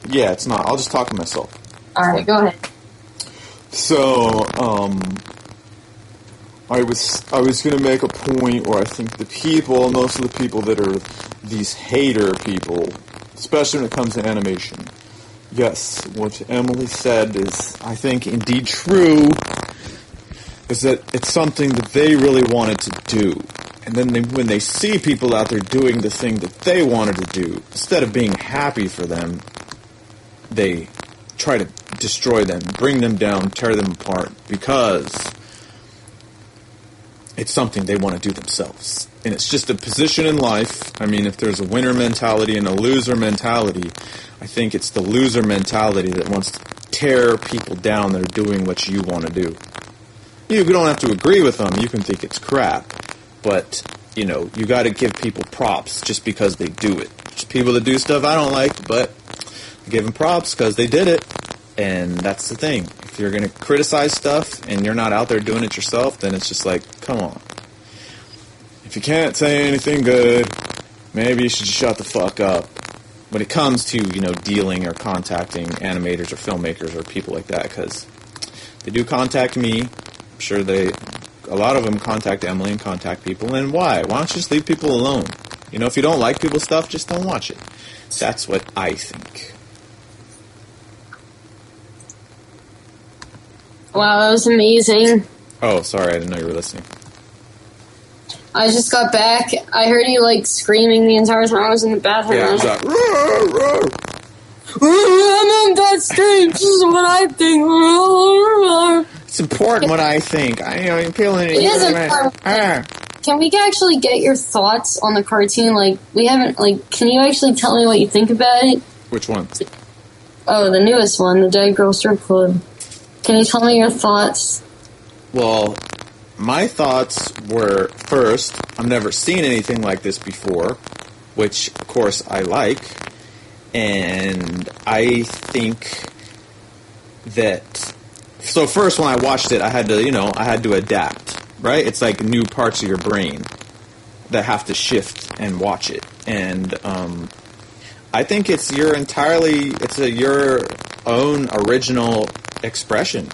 Yeah, it's not. I'll just talk to myself. Alright, go ahead. So, I was gonna make a point where I think most of the people that are these hater people, especially when it comes to animation, yes, what Emily said is, I think, indeed true, is that it's something that they really wanted to do. And then when they see people out there doing the thing that they wanted to do, instead of being happy for them, they try to destroy them, bring them down, tear them apart, because it's something they want to do themselves. And it's just a position in life. I mean, if there's a winner mentality and a loser mentality, I think it's the loser mentality that wants to tear people down that are doing what you want to do. You don't have to agree with them. You can think it's crap. But, you got to give people props just because they do it. There's people that do stuff I don't like, but I give them props because they did it. And that's the thing. If you're going to criticize stuff and you're not out there doing it yourself, then it's just like, come on. If you can't say anything good, maybe you should just shut the fuck up. When it comes to, dealing or contacting animators or filmmakers or people like that, because they do contact me. I'm sure a lot of them contact Emily and contact people. And why? Why don't you just leave people alone? If you don't like people's stuff, just don't watch it. That's what I think. Wow, that was amazing. Oh, sorry, I didn't know you were listening. I just got back. I heard you, screaming the entire time I was in the bathroom. Yeah, it was like, I'm on that stage. This is what I think. It's important what I think. I'm feeling it. It is important. Can we actually get your thoughts on the cartoon? We haven't, can you actually tell me what you think about it? Which one? Oh, the newest one, the Dead Girl Strip Club. Can you tell me your thoughts? Well, my thoughts were, first, I've never seen anything like this before, which, of course, I like. And I think that... So first, when I watched it, I had to adapt, right? It's like new parts of your brain that have to shift and watch it. And I think it's your own original expression.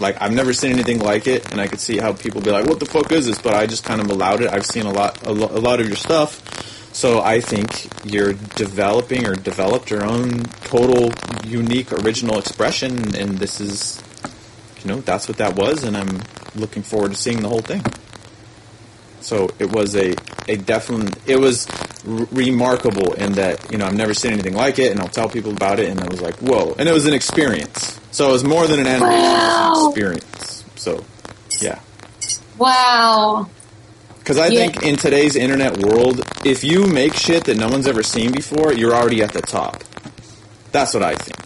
I've never seen anything like it, and I could see how people be like, what the fuck is this? But I just kind of allowed it. I've seen a lot of your stuff, so I think you're developing or developed your own total, unique, original expression, and this is, that's what that was, and I'm looking forward to seeing the whole thing. So it was it was remarkable in that, I've never seen anything like it, and I'll tell people about it, and I was like, whoa. And it was an experience. So it was more than an animation experience. So, yeah. Wow. Because I think in today's internet world, if you make shit that no one's ever seen before, you're already at the top. That's what I think.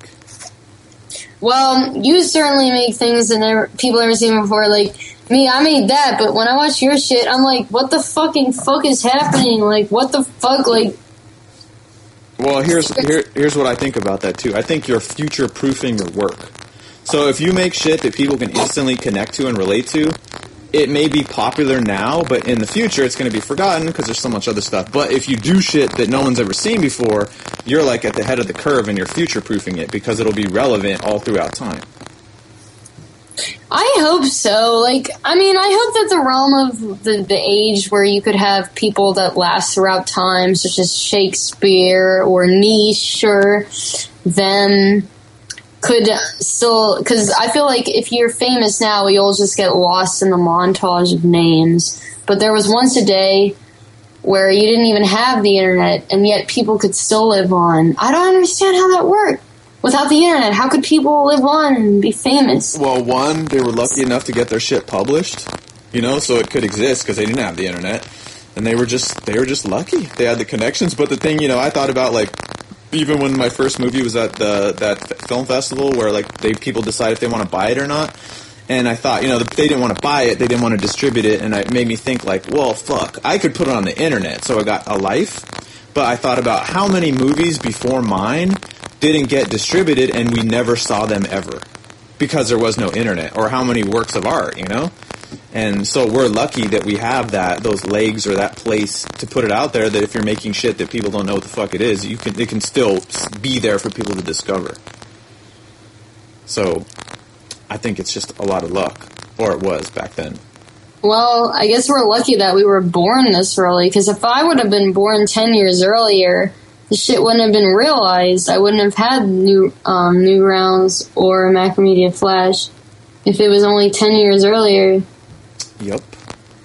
Well, you certainly make things that people never seen before. Me, I made that, but when I watch your shit, I'm like, what the fucking fuck is happening? What the fuck, Well, here's what I think about that, too. I think you're future-proofing your work. So if you make shit that people can instantly connect to and relate to, it may be popular now, but in the future it's going to be forgotten because there's so much other stuff. But if you do shit that no one's ever seen before, you're at the head of the curve and you're future-proofing it because it'll be relevant all throughout time. I hope so. I hope that the realm of the age where you could have people that last throughout time, such as Shakespeare or Nietzsche or them, could still... Because I feel like if you're famous now, we all just get lost in the montage of names. But there was once a day where you didn't even have the internet, and yet people could still live on. I don't understand how that worked. Without the internet, how could people live on and be famous? Well, one, they were lucky enough to get their shit published, so it could exist because they didn't have the internet, and they were just lucky. They had the connections. But the thing, I thought about even when my first movie was at that film festival where people decide if they want to buy it or not, and I thought, they didn't want to buy it, they didn't want to distribute it, and it made me think well, fuck, I could put it on the internet, so I got a life. But I thought about how many movies before mine didn't get distributed and we never saw them ever because there was no internet, or how many works of art, And so we're lucky that we have those legs or that place to put it out there, that if you're making shit that people don't know what the fuck it is, it can still be there for people to discover. So I think it's just a lot of luck, or it was back then. Well, I guess we're lucky that we were born this early, because if I would have been born 10 years earlier, the shit wouldn't have been realized. I wouldn't have had Newgrounds or Macromedia Flash if it was only 10 years earlier. Yep.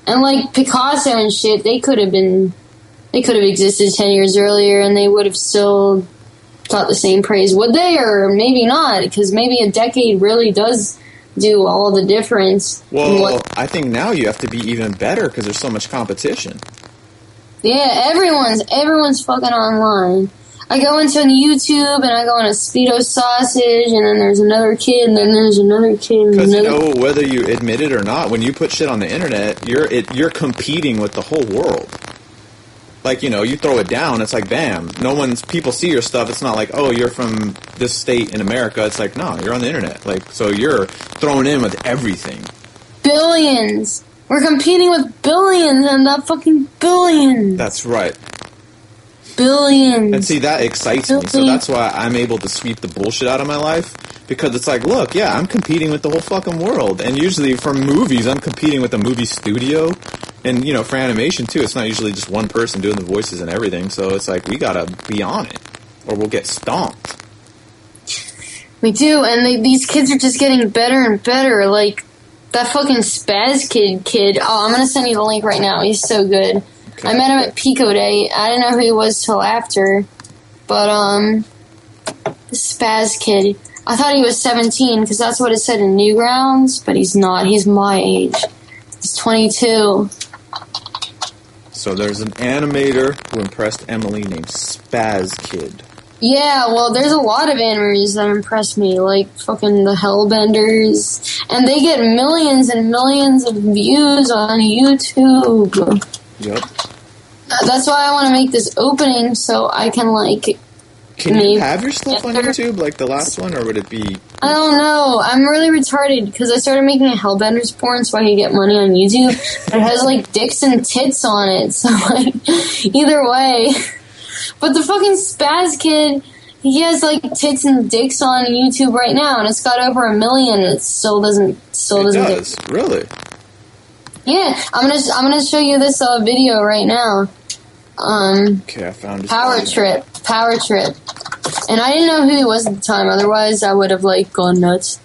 And like Picasso and shit, they could have existed 10 years earlier, and they would have still got the same praise, would they? Or maybe not, because maybe a decade really does do all the difference. Well, I think now you have to be even better because there's so much competition. Yeah, everyone's fucking online. I go into YouTube and I go on a Speedo Sausage, and then there's another kid, and then there's another kid. Because you know, whether you admit it or not, when you put shit on the internet, you're competing with the whole world. Like, you know, you throw it down, it's like, bam. People see your stuff. It's not like, oh, you're from this state in America. It's like, no, you're on the internet. Like, so you're thrown in with everything. Billions. We're competing with billions, and that fucking billions. That's right. Billions. And see, that excites me. So that's why I'm able to sweep the bullshit out of my life. Because it's like, look, yeah, I'm competing with the whole fucking world. And usually for movies, I'm competing with a movie studio. And, you know, for animation, too, it's not usually just one person doing the voices and everything. So it's like, we gotta be on it, or we'll get stomped. We do, and these kids are just getting better and better. Like, that fucking Spaz kid. Oh, I'm gonna send you the link right now. He's so good. Okay. I met him at Pico Day. I didn't know who he was till after. But, the Spaz kid. I thought he was 17, because that's what it said in Newgrounds, but he's not. He's my age. He's 22. So there's an animator who impressed Emily named Spaz Kid. Yeah, well, there's a lot of animators that impress me, like fucking the Hellbenders, and they get millions and millions of views on YouTube. Yep. That's why I want to make this opening, so I can, like... Can you have your stuff on YouTube, like the last one, or would it be... I don't know. I'm really retarded, because I started making a Hellbenders porn so I could get money on YouTube, but it has, like, dicks and tits on it, so, like, either way. But the fucking Spaz kid, he has, like, tits and dicks on YouTube right now, and it's got over 1 million, and it still doesn't... It does? Really? Yeah, I'm gonna show you this video right now. Okay, I found his Power Trip. And I didn't know who he was at the time, otherwise I would have, like, gone nuts.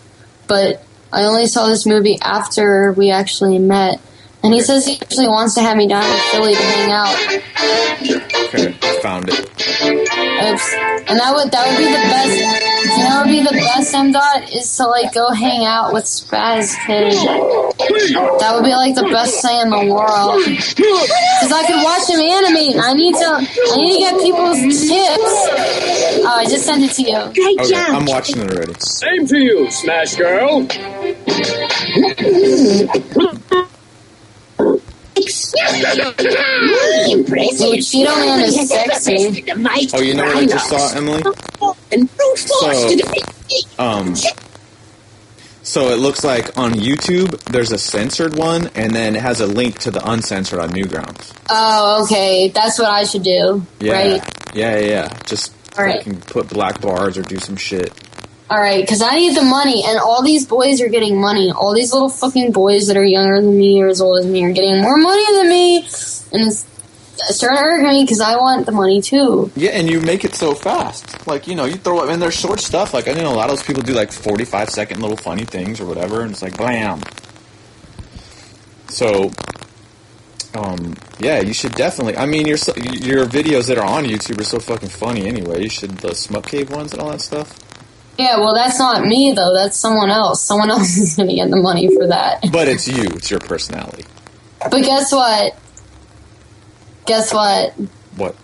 But I only saw this movie after we actually met. And he says he actually wants to have me down in Philly to hang out. Okay, I found it. Oops. And that would be the best. You know what would be the best, M-Dot? Is to, like, go hang out with Spaz Kid. That would be, like, the best thing in the world. Because I could watch him animate. I need to get people's tips. Oh, I just sent it to you. Okay, I'm watching it already. Same to you, Smash Girl. Cheeto Man is sexy. Oh, you know what I just saw, Emily? So it looks like on YouTube there's a censored one, and then it has a link to the uncensored on Newgrounds. Oh, okay. That's what I should do, yeah. right? Yeah. Just right. Fucking put black bars or do some shit. Alright, because I need the money, and all these boys are getting money. All these little fucking boys that are younger than me or as old as me are getting more money than me, and it's starting to irk me because I want the money too. Yeah, and you make it so fast. Like, you know, you throw it, and there's short stuff. Like, I know a lot of those people do, like, 45-second little funny things or whatever, and it's like, blam. So, yeah, you should definitely... I mean, your videos that are on YouTube are so fucking funny anyway. You should... The Smut Cave ones and all that stuff. Yeah, well, that's not me, though. That's someone else. Someone else is going to get the money for that. But it's you. It's your personality. But guess what? What?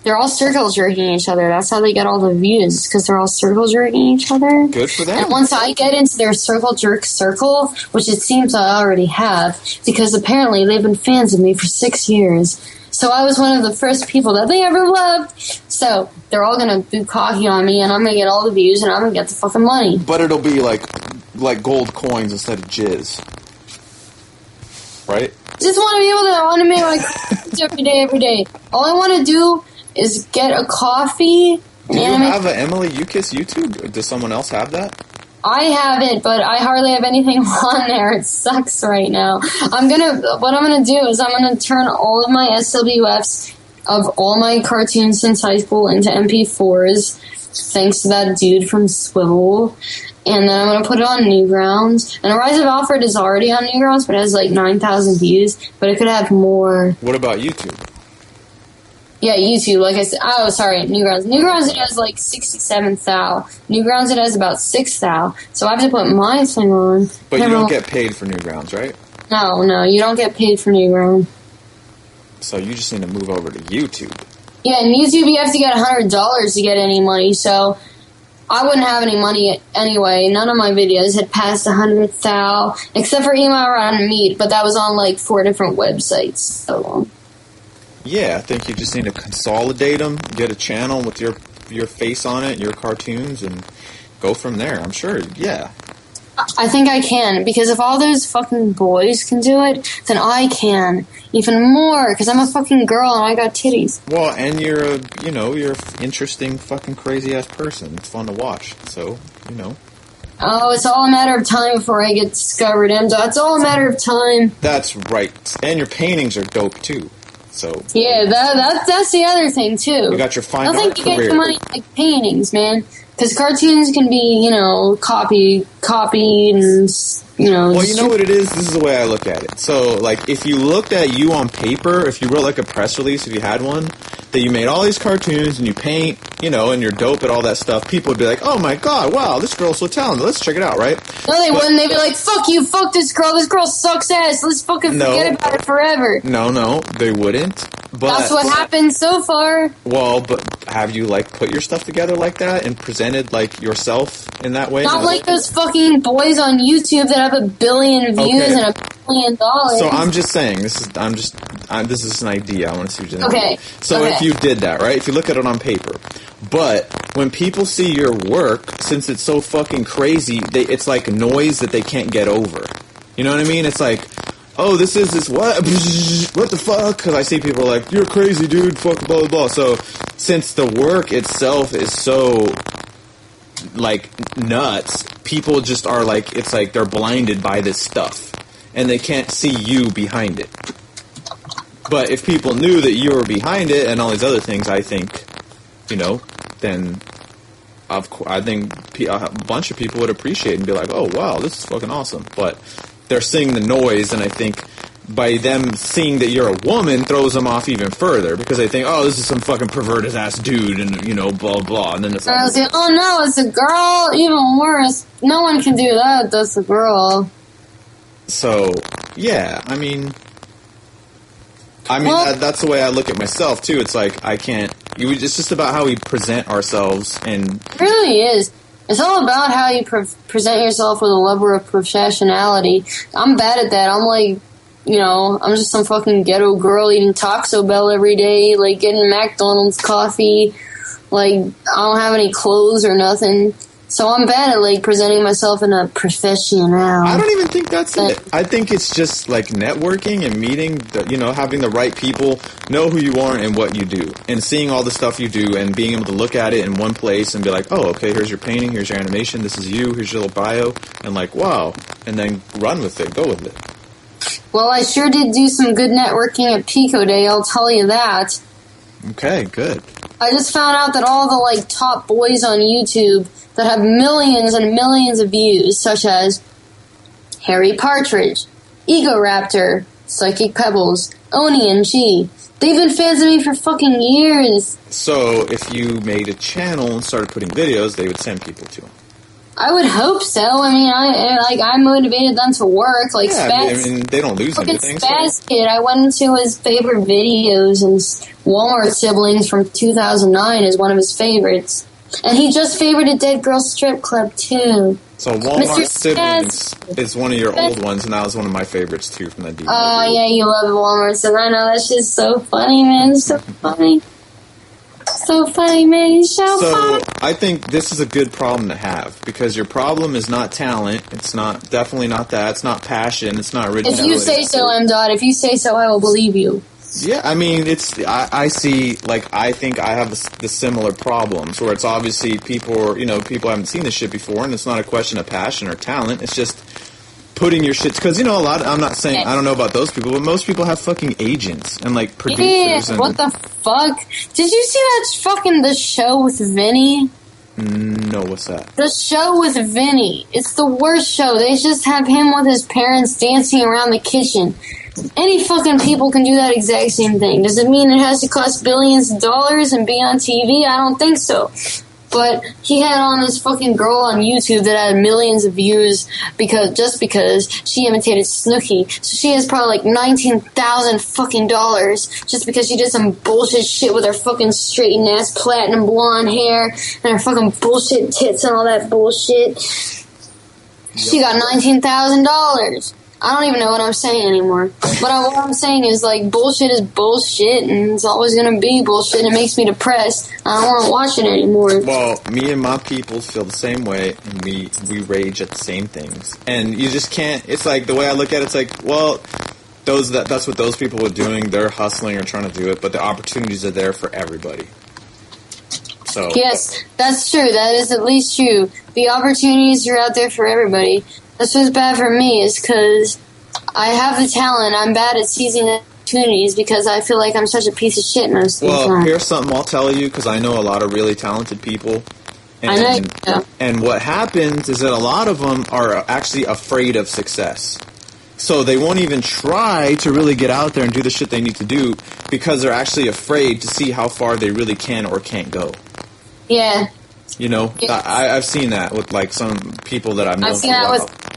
They're all circle jerking each other. That's how they get all the views, because they're all circle jerking each other. Good for them. And once I get into their circle jerk circle, which it seems I already have, because apparently they've been fans of me for 6 years. So I was one of the first people that they ever loved. So they're all going to bukkake on me, and I'm going to get all the views, and I'm going to get the fucking money. But it'll be like gold coins instead of jizz. Right? Just want to be able to animate like every day. All I want to do is get a coffee. Do you have an Emily Youcis YouTube? Does someone else have that? I have it, but I hardly have anything on there. It sucks right now. What I'm gonna do is I'm gonna turn all of my SWFs of all my cartoons since high school into MP4s, thanks to that dude from Swivel. and then I'm going to put it on Newgrounds. And Rise of Alfred is already on Newgrounds, but it has like 9,000 views. But it could have more. What about YouTube? Yeah, YouTube, like I said. Oh, sorry, Newgrounds. Newgrounds, it has like 67,000. Newgrounds, it has about 6,000. So I have to put my thing on. But you don't get paid for Newgrounds, right? No, you don't get paid for Newgrounds. So you just need to move over to YouTube. Yeah, and YouTube, you have to get $100 to get any money, so I wouldn't have any money anyway. None of my videos had passed 100,000, except for Email Around Meat, but that was on like 4 different websites. So. Yeah, I think you just need to consolidate them, get a channel with your face on it, your cartoons, and go from there. I'm sure, yeah. I think I can, because if all those fucking boys can do it, then I can. Even more, because I'm a fucking girl and I got titties. Well, and you're an interesting fucking crazy-ass person. It's fun to watch, so, Oh, it's all a matter of time before I get discovered, MDOT. It's all a matter of time. That's right. And your paintings are dope, too. So yeah, that's the other thing, too. You got your fine art career. I think you get your money like paintings, man. Because cartoons can be, copied and, Well, you know what it is? This is the way I look at it. So, like, if you looked at you on paper, if you wrote, like, a press release, if you had one, that you made all these cartoons and you paint, and you're dope at all that stuff, people would be like, oh my god, wow, this girl's so talented, let's check it out, right? No, they wouldn't. They'd be like, fuck you, fuck this girl sucks ass, let's fucking forget about it forever. No, they wouldn't. But that's what happened so far. Well, but have you, like, put your stuff together like that and presented, like, yourself in that way? Not like those fucking boys on YouTube that have 1 billion views and $1 billion. So I'm just saying, this is an idea. I want to see what you think. Okay. So if you did that, right? If you look at it on paper, but when people see your work, since it's so fucking crazy, it's like noise that they can't get over. You know what I mean? It's like, oh, this what? What the fuck? Because I see people like, you're crazy, dude, fuck, blah, blah, blah. So, since the work itself is so, like, nuts, people just are like, it's like they're blinded by this stuff. And they can't see you behind it. But if people knew that you were behind it and all these other things, I think, then I think a bunch of people would appreciate it and be like, oh, wow, this is fucking awesome. But they're seeing the noise, and I think by them seeing that you're a woman throws them off even further, because they think, oh, this is some fucking perverted ass dude, and blah blah. And then it's like, oh no, it's a girl. Even worse, no one can do that. That's a girl. So yeah, I mean, that's the way I look at myself too. It's like I can't. It's just about how we present ourselves, and it really is. It's all about how you present yourself with a level of professionality. I'm bad at that. I'm like, I'm just some fucking ghetto girl eating Taco Bell every day, like getting McDonald's coffee. Like, I don't have any clothes or nothing. So I'm bad at, like, presenting myself in a professional. I don't even think that's it. I think it's just, like, networking and meeting, having the right people, know who you are and what you do. And seeing all the stuff you do and being able to look at it in one place and be like, oh, okay, here's your painting, here's your animation, this is you, here's your little bio. And, like, wow. And then run with it, go with it. Well, I sure did do some good networking at Pico Day, I'll tell you that. Okay, good. I just found out that all the, like, top boys on YouTube that have millions and millions of views, such as Harry Partridge, Ego Raptor, Psychic Pebbles, Oni and G. They've been fans of me for fucking years. So, if you made a channel and started putting videos, they would send people to them. I would hope so. I mean, I motivated them to work. Like, yeah, Spaz, I mean, they don't lose anything. Spaz Kid, I went into his favorite videos, and Walmart Siblings from 2009 is one of his favorites. And he just favored a Dead Girl Strip Club, too. So Walmart Siblings is one of your old ones, and that was one of my favorites, too, from that DVD. Oh, yeah, you love Walmart Siblings. I know, that's just so funny, man. It's so funny. So funny, man. He's so funny. I think this is a good problem to have, because your problem is not talent. It's definitely not that. It's not passion. It's not originality. If you say so, M. If you say so, I will believe you. Yeah, I mean, I see, like, I think I have the similar problems, where it's obviously people haven't seen this shit before, and it's not a question of passion or talent. It's just putting your shit, because, I'm not saying, I don't know about those people, but most people have fucking agents and, like, producers. Yeah, what the fuck? Did you see that the show with Vinny? No, what's that? The show with Vinny. It's the worst show. They just have him with his parents dancing around the kitchen. Any fucking people can do that exact same thing. Does it mean it has to cost billions of dollars and be on TV? I don't think so. But he had on this fucking girl on YouTube that had millions of views because she imitated Snooki. So she has probably like $19,000 fucking dollars just because she did some bullshit shit with her fucking straightened ass platinum blonde hair and her fucking bullshit tits and all that bullshit. She got $19,000. I don't even know what I'm saying anymore. But what I'm saying is, like, bullshit is bullshit, and it's always going to be bullshit. It makes me depressed. I don't want to watch it anymore. Well, me and my people feel the same way, and we rage at the same things. And you just can't... It's like, the way I look at it, it's like, well, that's what those people are doing. They're hustling or trying to do it, but the opportunities are there for everybody. So yes, that's true. That is at least true. The opportunities are out there for everybody. That's what's bad for me, is because I have the talent. I'm bad at seizing the opportunities because I feel like I'm such a piece of shit most of the time. Well, here's something I'll tell you, because I know a lot of really talented people. And, I know you do. And what happens is that a lot of them are actually afraid of success. So they won't even try to really get out there and do the shit they need to do because they're actually afraid to see how far they really can or can't go. Yeah. You know, Yes. I've seen that with, like, some people that I've known. I've seen that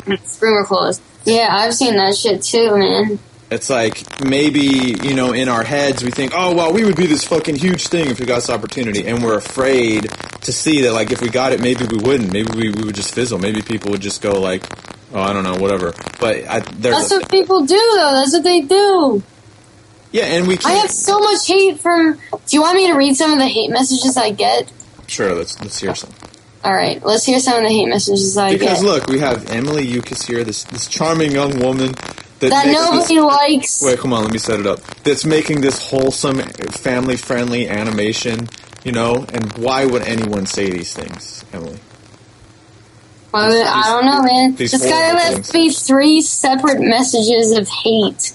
with Spring Clothes. Yeah, I've seen that shit too, man. It's like, maybe, you know, in our heads we think, oh, well, we would be this fucking huge thing if we got this opportunity. And we're afraid to see that, like, if we got it, maybe we wouldn't. Maybe we would just fizzle. Maybe people would just go, like, oh, I don't know, whatever. But that's what people do, though. That's what they do. Yeah, and we can't... I have so much hate from... Do you want me to read some of the hate messages I get? Sure, let's hear some. All right, let's hear some of the hate messages I get. Because, look, we have Emily Youcis here, this charming young woman... That nobody likes. Wait, come on, let me set it up. That's making this wholesome, family-friendly animation, you know? And why would anyone say these things, Emily? Well, I don't know, man. This guy left me 3 separate messages of hate.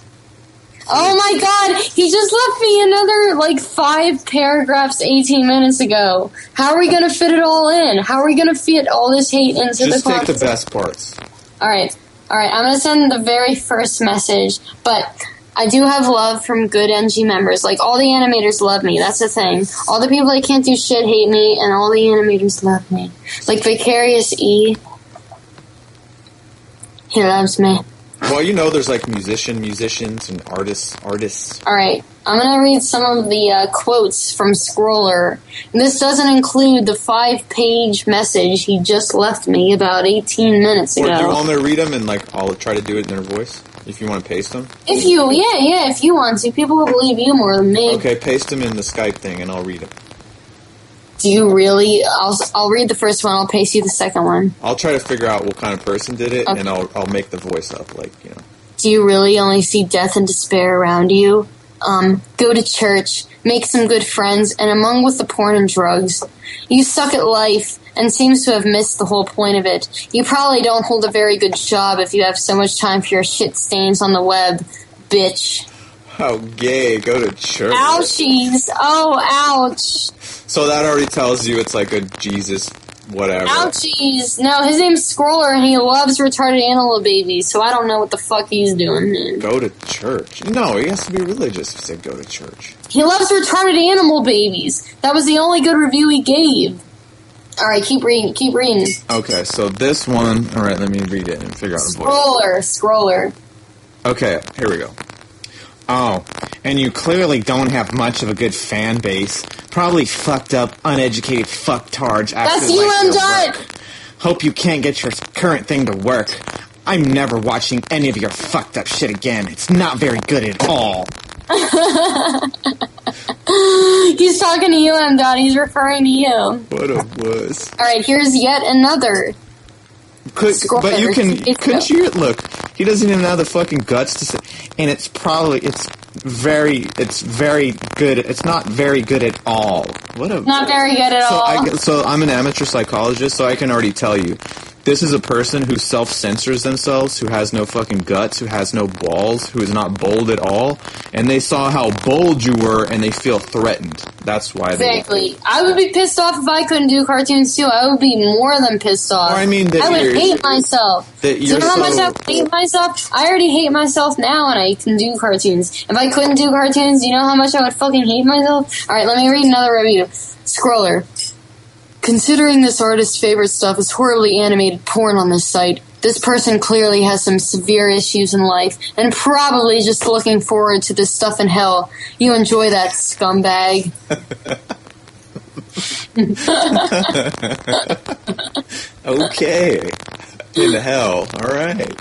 Oh my god, he just left me another, like, 5 paragraphs 18 minutes ago. How are we gonna fit it all in? How are we gonna fit all this hate into the podcast? Just take the best parts. Alright, I'm gonna send the very first message, but I do have love from good NG members. Like, all the animators love me, that's the thing. All the people that can't do shit hate me, and all the animators love me. Like Vicarious E. He loves me. Well, you know, there's like musicians and artists. Alright, I'm gonna read some of the quotes from Scroller. And this doesn't include the 5-page message he just left me about 18 minutes ago. Or do you want me to read them and, like, I'll try to do it in their voice? If you want to paste them? If you want to. People will believe you more than me. Okay, paste them in the Skype thing and I'll read them. Do you really? I'll read the first one, I'll paste you the second one. I'll try to figure out what kind of person did it, Okay. and I'll make the voice up, like, you know. Do you really only see death and despair around you? Go to church, make some good friends, and among with the porn and drugs. You suck at life, and seems to have missed the whole point of it. You probably don't hold a very good job if you have so much time for your shit stains on the web, bitch. How gay, go to church. Ouchies. Oh, ouch. So that already tells you it's like a Jesus whatever. Ouchies. No, his name's Scroller, and he loves retarded animal babies, so I don't know what the fuck he's doing, man. Go to church. No, he has to be religious if he said go to church. He loves retarded animal babies. That was the only good review he gave. Alright, keep reading. Okay, so this one... Alright, let me read it and figure out the voice. Scroller. Okay, here we go. Oh, and you clearly don't have much of a good fan base. Probably fucked up, uneducated fucktards. That's you, M. Hope you can't get your current thing to work. I'm never watching any of your fucked up shit again. It's not very good at all. He's talking to you, M. He's referring to you. What a wuss. Alright, here's yet another. But you can... Couldn't you... Look, he doesn't even have the fucking guts to say... And it's very good. It's not very good at all. Not very good at all. So I'm an amateur psychologist, so I can already tell you. This is a person who self-censors themselves, who has no fucking guts, who has no balls, who is not bold at all, and they saw how bold you were, and they feel threatened. That's why Exactly. I would be pissed off if I couldn't do cartoons, too. I would be more than pissed off. Or, I mean, I would hate myself. Do you know how much I hate myself? I already hate myself now, and I can do cartoons. If I couldn't do cartoons, you know how much I would fucking hate myself? Alright, let me read another review. Scroller. Considering this artist's favorite stuff is horribly animated porn on this site, this person clearly has some severe issues in life and probably just looking forward to this stuff in hell. You enjoy that, scumbag. Okay. In hell. Alright.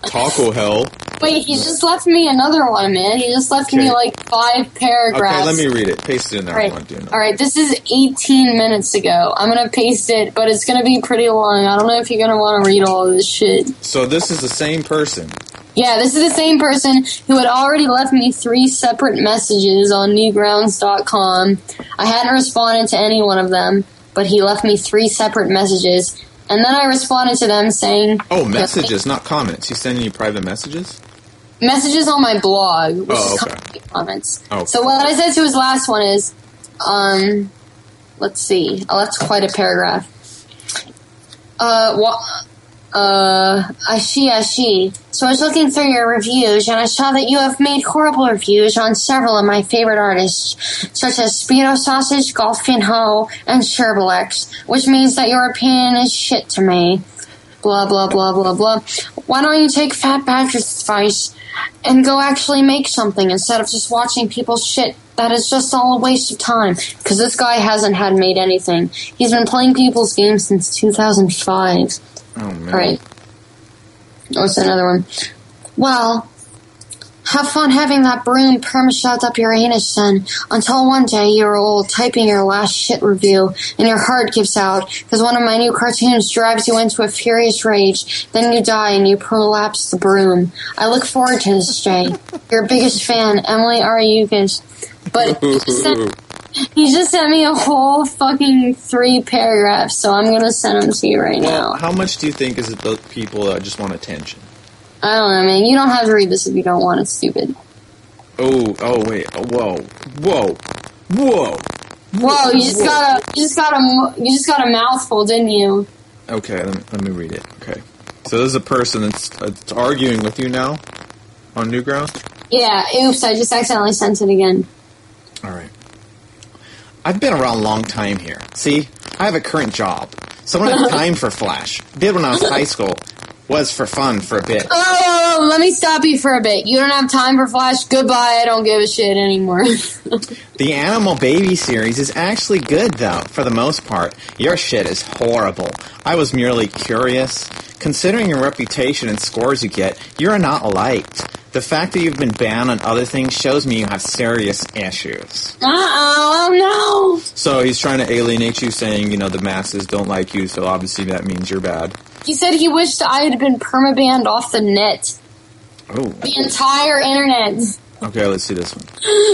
Taco hell. Wait, he just left me another one, man. He just left me like 5 paragraphs. Okay, let me read it. Paste it in there. Alright, this is 18 minutes ago. I'm gonna paste it, but it's gonna be pretty long. I don't know if you're gonna want to read all of this shit. So this is the same person? Yeah, this is the same person who had already left me 3 separate messages on newgrounds.com. I hadn't responded to any one of them, but he left me 3 separate messages. And then I responded to them saying... Oh, messages, not comments. He's sending you private messages? Messages on my blog, which is comments. Oh. So what I said to his last one is, let's see. Oh, that's quite a paragraph. Ashi. So I was looking through your reviews, and I saw that you have made horrible reviews on several of my favorite artists, such as Speedo Sausage, Golfin Ho, and Sherbilex, which means that your opinion is shit to me. Blah, blah, blah, blah, blah. Why don't you take Fat Badger's advice and go actually make something instead of just watching people's shit? That is just all a waste of time, because this guy hasn't had made anything. He's been playing people's games since 2005. Oh, man. Alright. What's another one? Well, have fun having that broom perma-shoved up your anus, son, until one day you're old typing your last shit review, and your heart gives out, because one of my new cartoons drives you into a furious rage, then you die and you prolapse the broom. I look forward to this day. Your biggest fan, Emily R. Youcis. But he just sent me a whole fucking 3 paragraphs, so I'm gonna send them to you right now. How much do you think is it those people that just want attention? I don't know, man. You don't have to read this if you don't want. It's stupid. Oh, wait. Whoa. Whoa, you just got a mouthful, didn't you? Okay, let me read it. Okay. So this is a person that's arguing with you now on Newgrounds? Yeah, oops, I just accidentally sent it again. Alright. I've been around a long time here. See, I have a current job. So I don't have time for Flash. Did when I was in high school. Was for fun for a bit. Oh, let me stop you for a bit. You don't have time for Flash? Goodbye, I don't give a shit anymore. The Animal Baby series is actually good, though, for the most part. Your shit is horrible. I was merely curious. Considering your reputation and scores you get, you're not liked. The fact that you've been banned on other things shows me you have serious issues. Oh no! So he's trying to alienate you, saying, the masses don't like you, so obviously that means you're bad. He said he wished I had been permabanned off the net. Oh. The entire internet. Okay, let's see this one.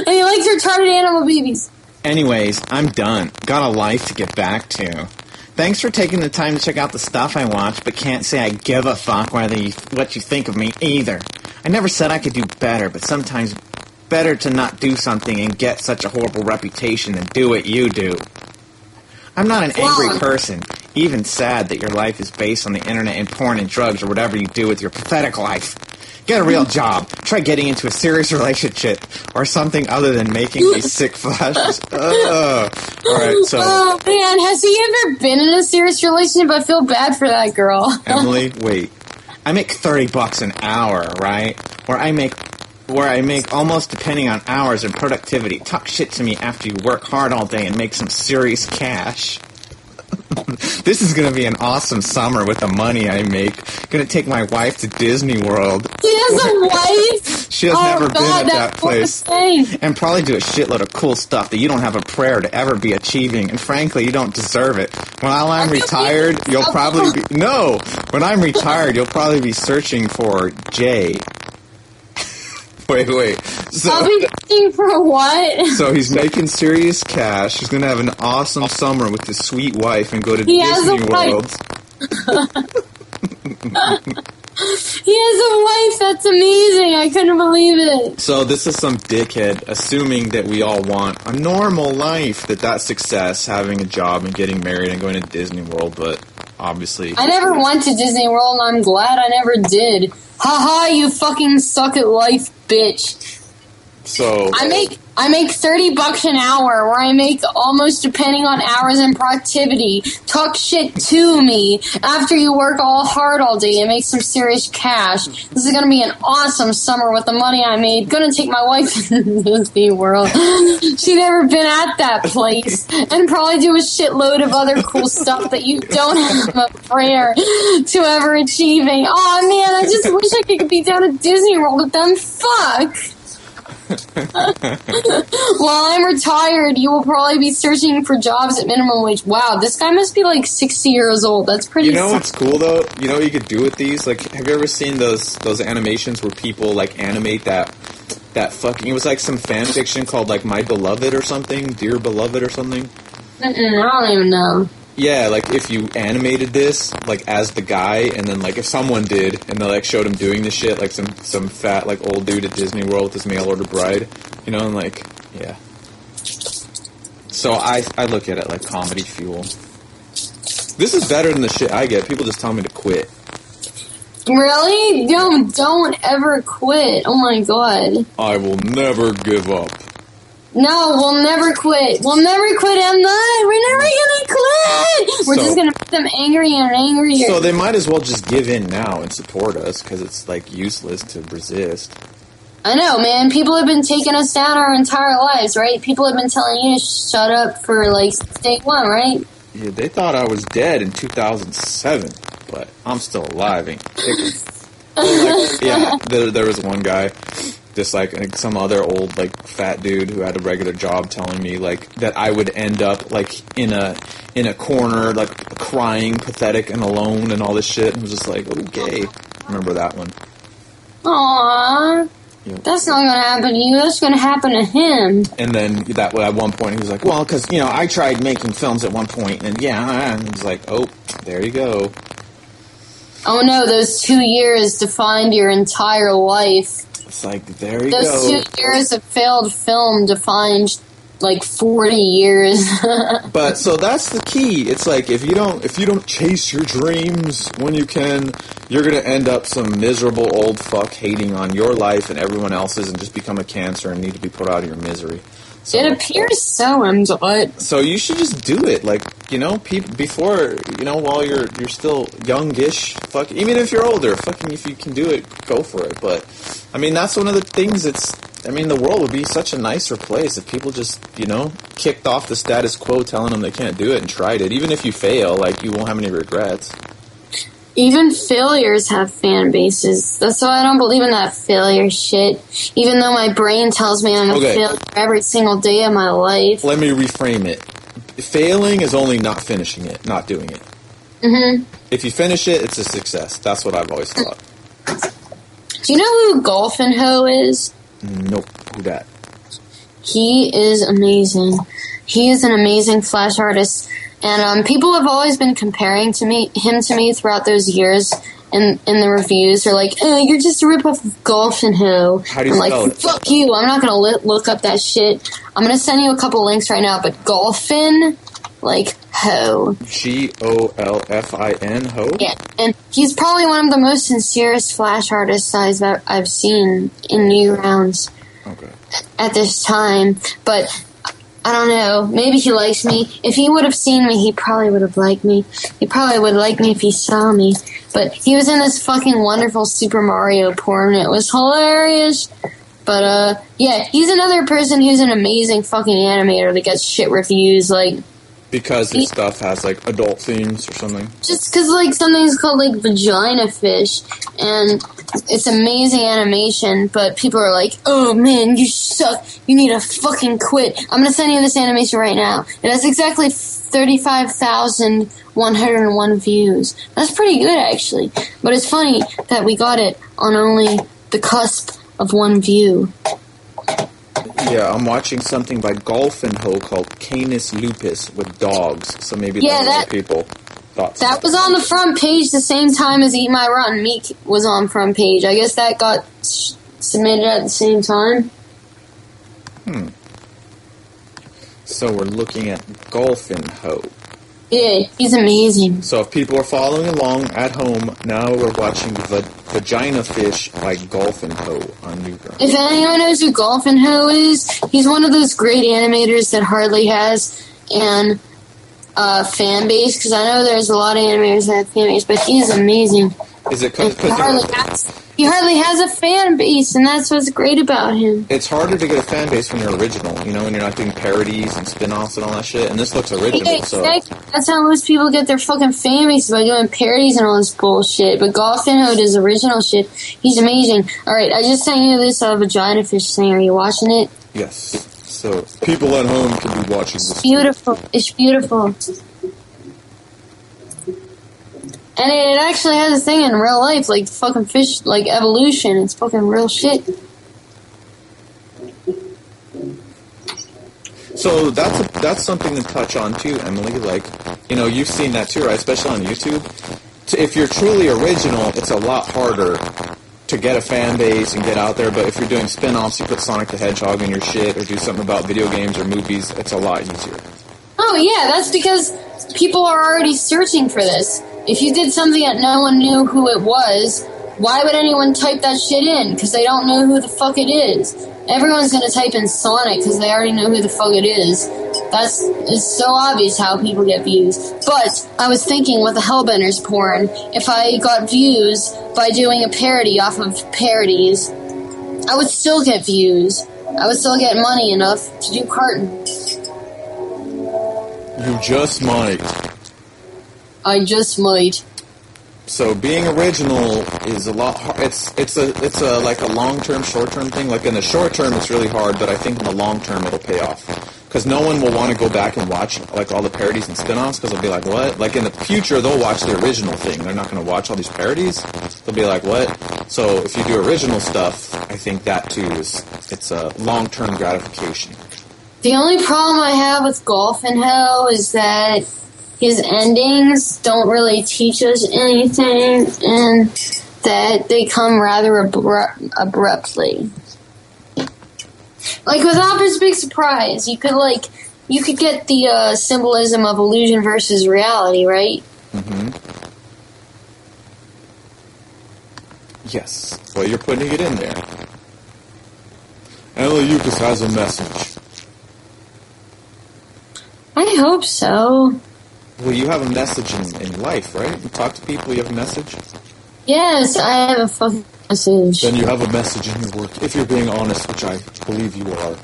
And he likes retarded animal babies. Anyways, I'm done. Got a life to get back to. Thanks for taking the time to check out the stuff I watch, but can't say I give a fuck what you think of me either. I never said I could do better, but sometimes better to not do something and get such a horrible reputation than do what you do. I'm not an angry person, even sad that your life is based on the internet and porn and drugs or whatever you do with your pathetic life. Get a real job. Try getting into a serious relationship or something other than making these sick flashes. Alright, so... Oh, man, has he ever been in a serious relationship? I feel bad for that girl. Emily, wait. I make $30 an hour, right? Where I make almost depending on hours and productivity. Talk shit to me after you work hard all day and make some serious cash. This is going to be an awesome summer with the money I make. Going to take my wife to Disney World. He has a wife? She has never been at that place. And probably do a shitload of cool stuff that you don't have a prayer to ever be achieving. And frankly, you don't deserve it. While I'm retired, you'll probably be... No! When I'm retired, you'll probably be searching for Jay. Wait. So, I'll be paying for what? so he's making serious cash. He's gonna have an awesome summer with his sweet wife and go to He has Disney a wife. World. He has a wife. That's amazing. I couldn't believe it. So this is some dickhead assuming that we all want a normal life, that's success, having a job and getting married and going to Disney World, but obviously... I never went to Disney World, and I'm glad I never did. Haha, you fucking suck at life, bitch. So... I make $30 an hour, where I make almost, depending on hours and productivity. Talk shit to me after you work all hard all day and make some serious cash. This is gonna be an awesome summer with the money I made. Gonna take my wife to Disney World. She's never been at that place, and probably do a shitload of other cool stuff that you don't have a prayer to ever achieving. Aw, man, I just wish I could be down at Disney World with them. Fuck. While I'm retired, you will probably be searching for jobs at minimum wage. Wow, this guy must be like 60 years old. That's pretty. You know what's cool though? You know what you could do with these? Like, have you ever seen those animations where people like animate that fucking? It was like some fan fiction called like My Beloved or something, Dear Beloved or something. I don't even know. Yeah, like if you animated this like as the guy, and then like if someone did, and they like showed him doing this shit, like some fat like old dude at Disney World with his mail order bride, you know, and like yeah. So I look at it like comedy fuel. This is better than the shit I get. People just tell me to quit. Really? Don't ever quit. Oh my god. I will never give up. No, we'll never quit. We'll never quit, Emma. We're never gonna quit. We're just gonna make them angrier and angrier. So they might as well just give in now and support us, because it's like useless to resist. I know, man. People have been taking us down our entire lives, right? People have been telling you to shut up for like day one, right? Yeah, they thought I was dead in 2007, but I'm still alive. There was one guy, just like some other old like fat dude who had a regular job, telling me like that I would end up like in a corner, like crying, pathetic, and alone, and all this shit. And I was just like, okay, remember that one? Aww. Yep. That's not gonna happen to you. That's gonna happen to him. And then that at one point he was like, well, because I tried making films at one point, and and I was like, oh, there you go. Oh no, those 2 years defined your entire life. It's like, there you Those go. 2 years of failed film defined like 40 years. But so that's the key. It's like if you don't chase your dreams when you can, you're gonna end up some miserable old fuck hating on your life and everyone else's, and just become a cancer and need to be put out of your misery. So, it appears so, but so you should just do it, like people before, while you're still youngish. Fuck, even if you're older, fucking if you can do it, go for it. But I mean, that's one of the things. The world would be such a nicer place if people just kicked off the status quo, telling them they can't do it, and tried it. Even if you fail, like you won't have any regrets. even failures have fan bases. That's why I don't believe in that failure shit. Even though my brain tells me I'm a failure every single day of my life. Let me reframe it. Failing is only not finishing it, not doing it. Mm-hmm. If you finish it, it's a success. That's what I've always thought. Do you know who Golfin' Ho is? Nope. Who that? He is amazing. He is an amazing Flash artist. And people have always been comparing him to me throughout those years in the reviews. They're like, oh, you're just a ripoff of Golfin' Ho. How do you spell it? Fuck you. I'm not going to look up that shit. I'm going to send you a couple links right now. But Golfin', like, Ho. Golfin, Ho? Yeah, and he's probably one of the most sincerest Flash artists I've seen in New Rounds at this time. But I don't know. Maybe he likes me. If he would have seen me, he probably would have liked me. He probably would like me if he saw me. But he was in this fucking wonderful Super Mario porn. It was hilarious. But, yeah, he's another person who's an amazing fucking animator that gets shit reviews, like... Because his stuff has, like, adult themes or something? Just because, like, something's called, like, Vagina Fish, and it's amazing animation, but people are like, oh, man, you suck. You need to fucking quit. I'm going to send you this animation right now. It has exactly 35,101 views. That's pretty good, actually. But it's funny that we got it on only the cusp of one view. Yeah, I'm watching something by Golf and Ho called Canis Lupus with dogs. So maybe that people thought that was on the front page the same time as Eat My Rotten Meat was on front page. I guess that got submitted at the same time. So we're looking at Golf and Ho. Yeah, he's amazing. So if people are following along at home, now we're watching Vagina Fish by Golf and Ho on Newgrounds. If anyone knows who Golf and Ho is, he's one of those great animators that hardly has an fan base, because I know there's a lot of animators that have fan base, but he's amazing. Is it because he hardly has a fan base, and that's what's great about him. It's harder to get a fan base when you're original, when you're not doing parodies and spin-offs and all that shit, and this looks original, so... That's how most people get their fucking fan base, by doing parodies and all this bullshit, but Golf and Ho does original shit. He's amazing. Alright, I just sent you this Vagina Fish thing. Are you watching it? Yes. So, people at home can be watching this. Beautiful. It's beautiful. And it actually has a thing in real life, like fucking fish, like evolution. It's fucking real shit. So that's something to touch on too, Emily. Like, you've seen that too, right? Especially on YouTube. If you're truly original, it's a lot harder to get a fan base and get out there. But if you're doing spin-offs, you put Sonic the Hedgehog in your shit, or do something about video games or movies, it's a lot easier. Oh yeah, that's because people are already searching for this. If you did something that no one knew who it was, why would anyone type that shit in? Because they don't know who the fuck it is. Everyone's gonna type in Sonic because they already know who the fuck it is. It's so obvious how people get views. But I was thinking with the Hellbenders porn, if I got views by doing a parody off of parodies, I would still get views. I would still get money enough to do cartons. You just might. I just might. So being original is a lot. It's a like a long-term, short-term thing. Like in the short term, it's really hard, but I think in the long term, it'll pay off. Because no one will want to go back and watch like all the parodies and spin-offs, because they'll be like, what? Like in the future, they'll watch the original thing. They're not going to watch all these parodies. They'll be like, what? So if you do original stuff, I think that too it's a long-term gratification. The only problem I have with Golf and Ho is that his endings don't really teach us anything, and that they come rather abruptly. Like with Opera's Big Surprise, you could get the symbolism of illusion versus reality, right? Mm-hmm. Yes. Well, you're putting it in there. Youcis has a message. I hope so. Well, you have a message in life, right? You talk to people, you have a message? Yes, I have a fucking message. Then you have a message in your work, if you're being honest, which I believe you are.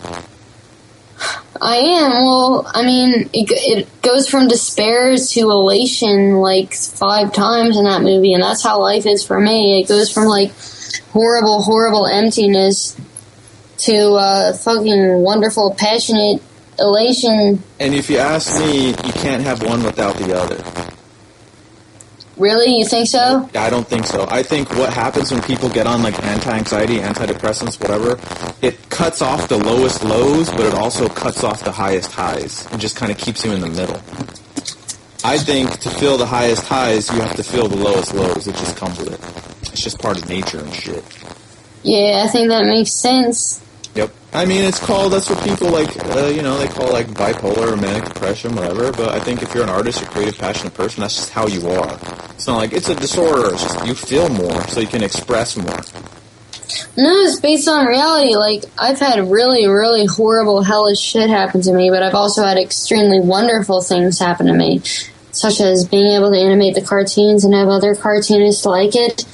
I am. Well, I mean, it goes from despair to elation like 5 times in that movie, and that's how life is for me. It goes from like horrible, horrible emptiness to fucking wonderful, passionate elation. And if you ask me, you can't have one without the other. Really? You think so? I don't think so. I think what happens when people get on like anti-anxiety, antidepressants, whatever, it cuts off the lowest lows, but it also cuts off the highest highs. It just kind of keeps you in the middle. I think to feel the highest highs, you have to feel the lowest lows. It just comes with it. It's just part of nature and shit. Yeah, I think that makes sense. Yep. I mean, it's called, that's what people like, they call like bipolar or manic depression, whatever, but I think if you're an artist, you're a creative, passionate person, that's just how you are. It's not like it's a disorder, it's just you feel more, so you can express more. No, it's based on reality. Like, I've had really, really horrible, hellish shit happen to me, but I've also had extremely wonderful things happen to me, such as being able to animate the cartoons and have other cartoonists like it.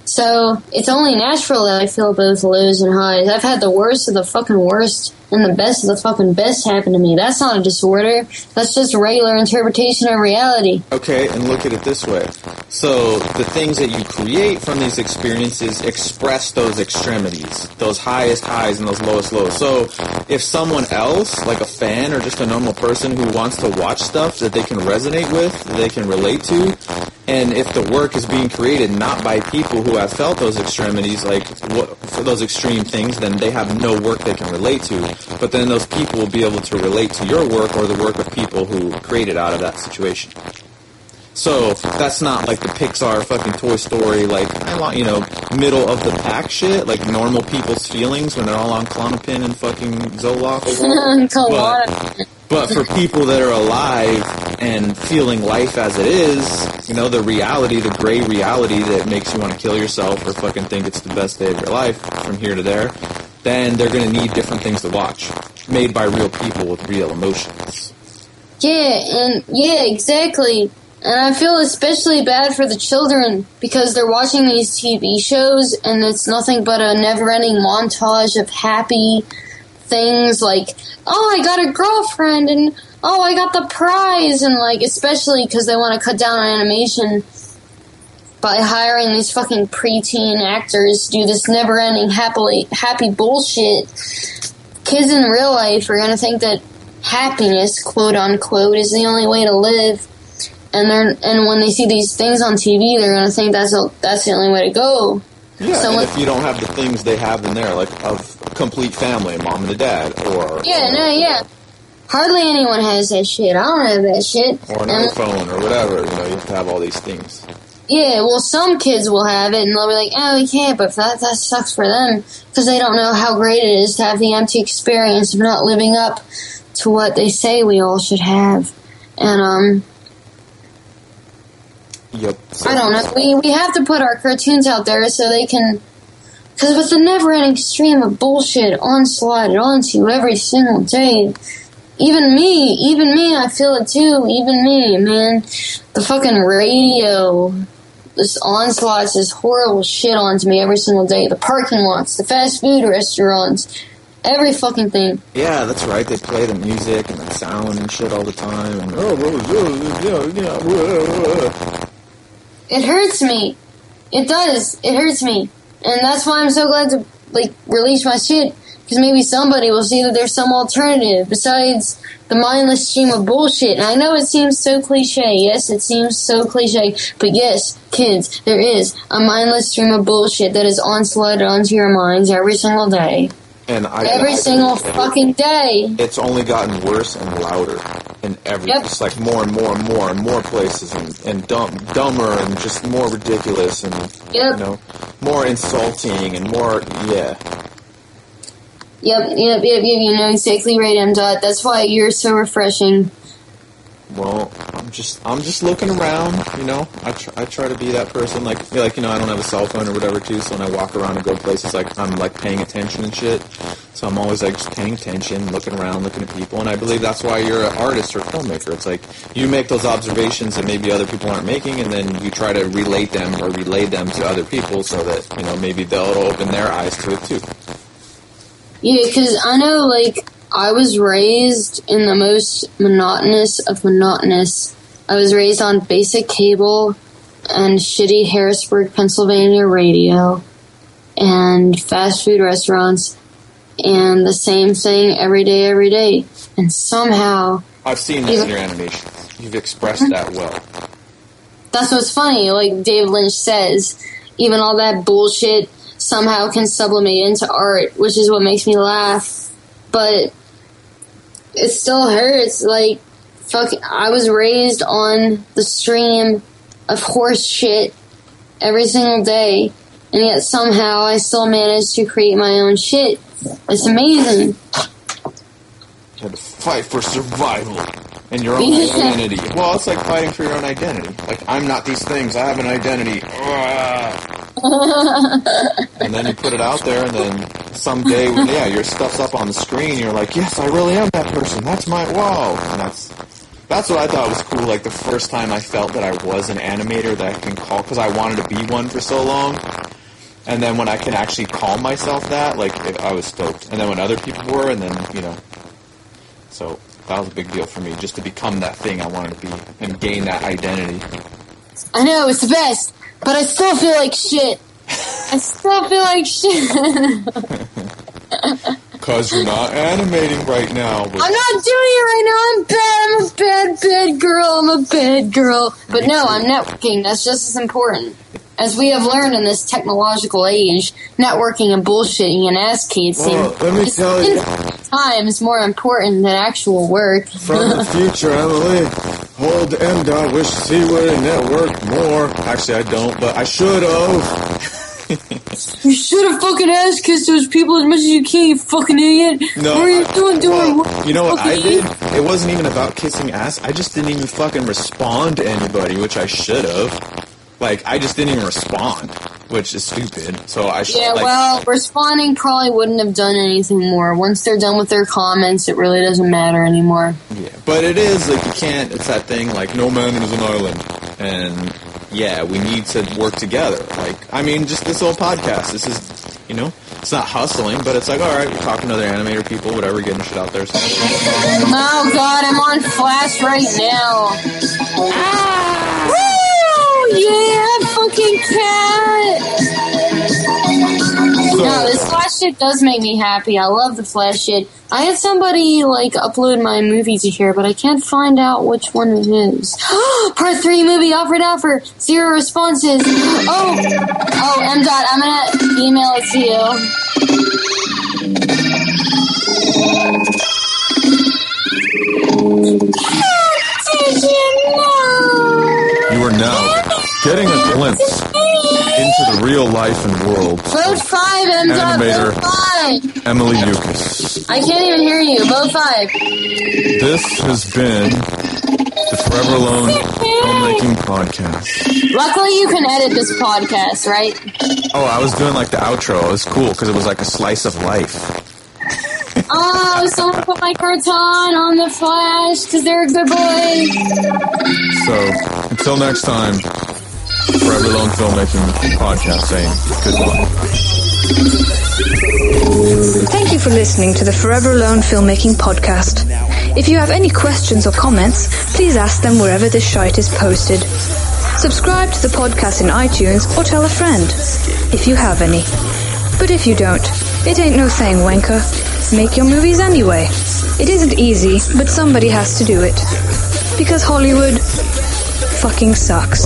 So, it's only natural that I feel both lows and highs. I've had the worst of the fucking worst and the best of the fucking best happen to me. That's not a disorder. That's just a regular interpretation of reality. Okay, and look at it this way. So, the things that you create from these experiences express those extremities, those highest highs and those lowest lows. So, if someone else, like a fan or just a normal person who wants to watch stuff that they can resonate with, that they can relate to, And if the work is being created not by people who have felt those extremities, like for those extreme things, then they have no work they can relate to. But then those people will be able to relate to your work or the work of people who created out of that situation. So that's not like the Pixar fucking Toy Story, like, middle of the pack shit, like normal people's feelings when they're all on Klonopin and fucking Zoloft. But for people that are alive and feeling life as it is, the reality, the gray reality that makes you want to kill yourself or fucking think it's the best day of your life from here to there, then they're going to need different things to watch, made by real people with real emotions. Yeah, exactly. And I feel especially bad for the children because they're watching these TV shows and it's nothing but a never-ending montage of happy things like, oh, I got a girlfriend and, oh, I got the prize. And, like, especially because they want to cut down on animation by hiring these fucking preteen actors to do this never-ending happy bullshit. Kids in real life are going to think that happiness, quote-unquote, is the only way to live. And when they see these things on TV, they're gonna think that's the only way to go. Yeah, so and if you don't have the things they have in there, like of a complete family, mom and a dad, or hardly anyone has that shit. I don't have that shit. Or an iPhone or whatever. You have to have all these things. Yeah, well, some kids will have it, and they'll be like, "Oh, we can't," but that sucks for them because they don't know how great it is to have the empty experience of not living up to what they say we all should have, and Yep. I don't know. We have to put our cartoons out there so they can... Because with the never-ending stream of bullshit onslaught onto every single day, even me, I feel it too. Even me, man. The fucking radio, this onslaughts, this horrible shit onto me every single day. The parking lots, the fast food restaurants, every fucking thing. Yeah, that's right. They play the music and the sound and shit all the time. And, it hurts me. It does. It hurts me. And that's why I'm so glad to, release my shit. Because maybe somebody will see that there's some alternative besides the mindless stream of bullshit. And I know it seems so cliche. Yes, it seems so cliche. But yes, kids, there is a mindless stream of bullshit that is onslaughted onto your minds every single day. And every single fucking day. It's only gotten worse and louder. And it's like more and more and more and more places and dumber and just more ridiculous and more insulting and more Yep, you know exactly right, M. Dot. That's why you're so refreshing. Well, I'm just looking around, I try to be that person, I don't have a cell phone or whatever too, so when I walk around and go places, I'm paying attention and shit, so I'm always just paying attention, looking around, looking at people, and I believe that's why you're an artist or a filmmaker. It's you make those observations that maybe other people aren't making, and then you try to relay them to other people so that, maybe they'll open their eyes to it too. Yeah, because I know, I was raised in the most monotonous of monotonous. I was raised on basic cable and shitty Harrisburg, Pennsylvania radio and fast food restaurants and the same thing every day. And somehow... I've seen that in your animation. You've expressed that well. That's what's funny. Like David Lynch says, even all that bullshit somehow can sublimate into art, which is what makes me laugh. But it still hurts. I was raised on the stream of horse shit every single day, and yet somehow I still managed to create my own shit. It's amazing. You had to fight for survival and your own identity. Well, it's like fighting for your own identity. I'm not these things. I have an identity. And then you put it out there, and then someday, your stuff's up on the screen. You're like, yes, I really am that person. That's my whoa. And that's what I thought was cool. The first time I felt that I was an animator that I can call, because I wanted to be one for so long. And then when I can actually call myself that, I was stoked. And then when other people were, and then so that was a big deal for me, just to become that thing I wanted to be and gain that identity. I know, it's the best. But I still feel like shit. Because you're not animating right now. I'm not doing it right now. I'm bad. I'm a bad bad girl, I'm a bad girl. But no, I'm networking. That's just as important. As we have learned in this technological age, networking and bullshitting and ass-kissing time is more important than actual work. From the future, Emily. Hold and I wish he would have networked more. Actually, I don't, but I should have. You should have fucking ass-kissed those people as much as you can, you fucking idiot. No, what are you doing? You know what I did? It wasn't even about kissing ass. I just didn't even fucking respond to anybody, which I should have. Like, I just didn't even respond, which is stupid. So I should. Yeah, well, responding probably wouldn't have done anything more. Once they're done with their comments, it really doesn't matter anymore. Yeah, but it is, like, you can't, it's that thing, like, no man is an island. And, yeah, we need to work together. Like, I mean, just this little podcast, this is, you know, it's not hustling, but it's like, alright, we're talking to other animator people, whatever, getting shit out there. So. Oh, God, I'm on Flash right now. Ah! Woo! Yeah, fucking cat! No, this Flash shit does make me happy. I love the Flash shit. I had somebody, like, upload my movie to here, but I can't find out which one it is. Part 3 movie offer. 0 responses. Oh, M. Dot, I'm gonna email it to you. Did you know? You are now getting a glimpse into the real life and world. Vote 5, M. Animator Vote 5. Emily Youcis. I can't even hear you. Vote 5. This has been the Forever Alone Filmmaking Podcast. Luckily, you can edit this podcast, right? Oh, I was doing like the outro. It was cool because it was like a slice of life. Oh, someone put my carton on the Flash because they're a good boy. So, until next time, Forever Alone Filmmaking Podcast saying goodbye. Thank you for listening to the Forever Alone Filmmaking Podcast. If you have any questions or comments, please ask them wherever this shite is posted. Subscribe to the podcast in iTunes or tell a friend, if you have any. But if you don't, it ain't no thing, wanker. Make your movies anyway. It isn't easy, but somebody has to do it. Because Hollywood fucking sucks.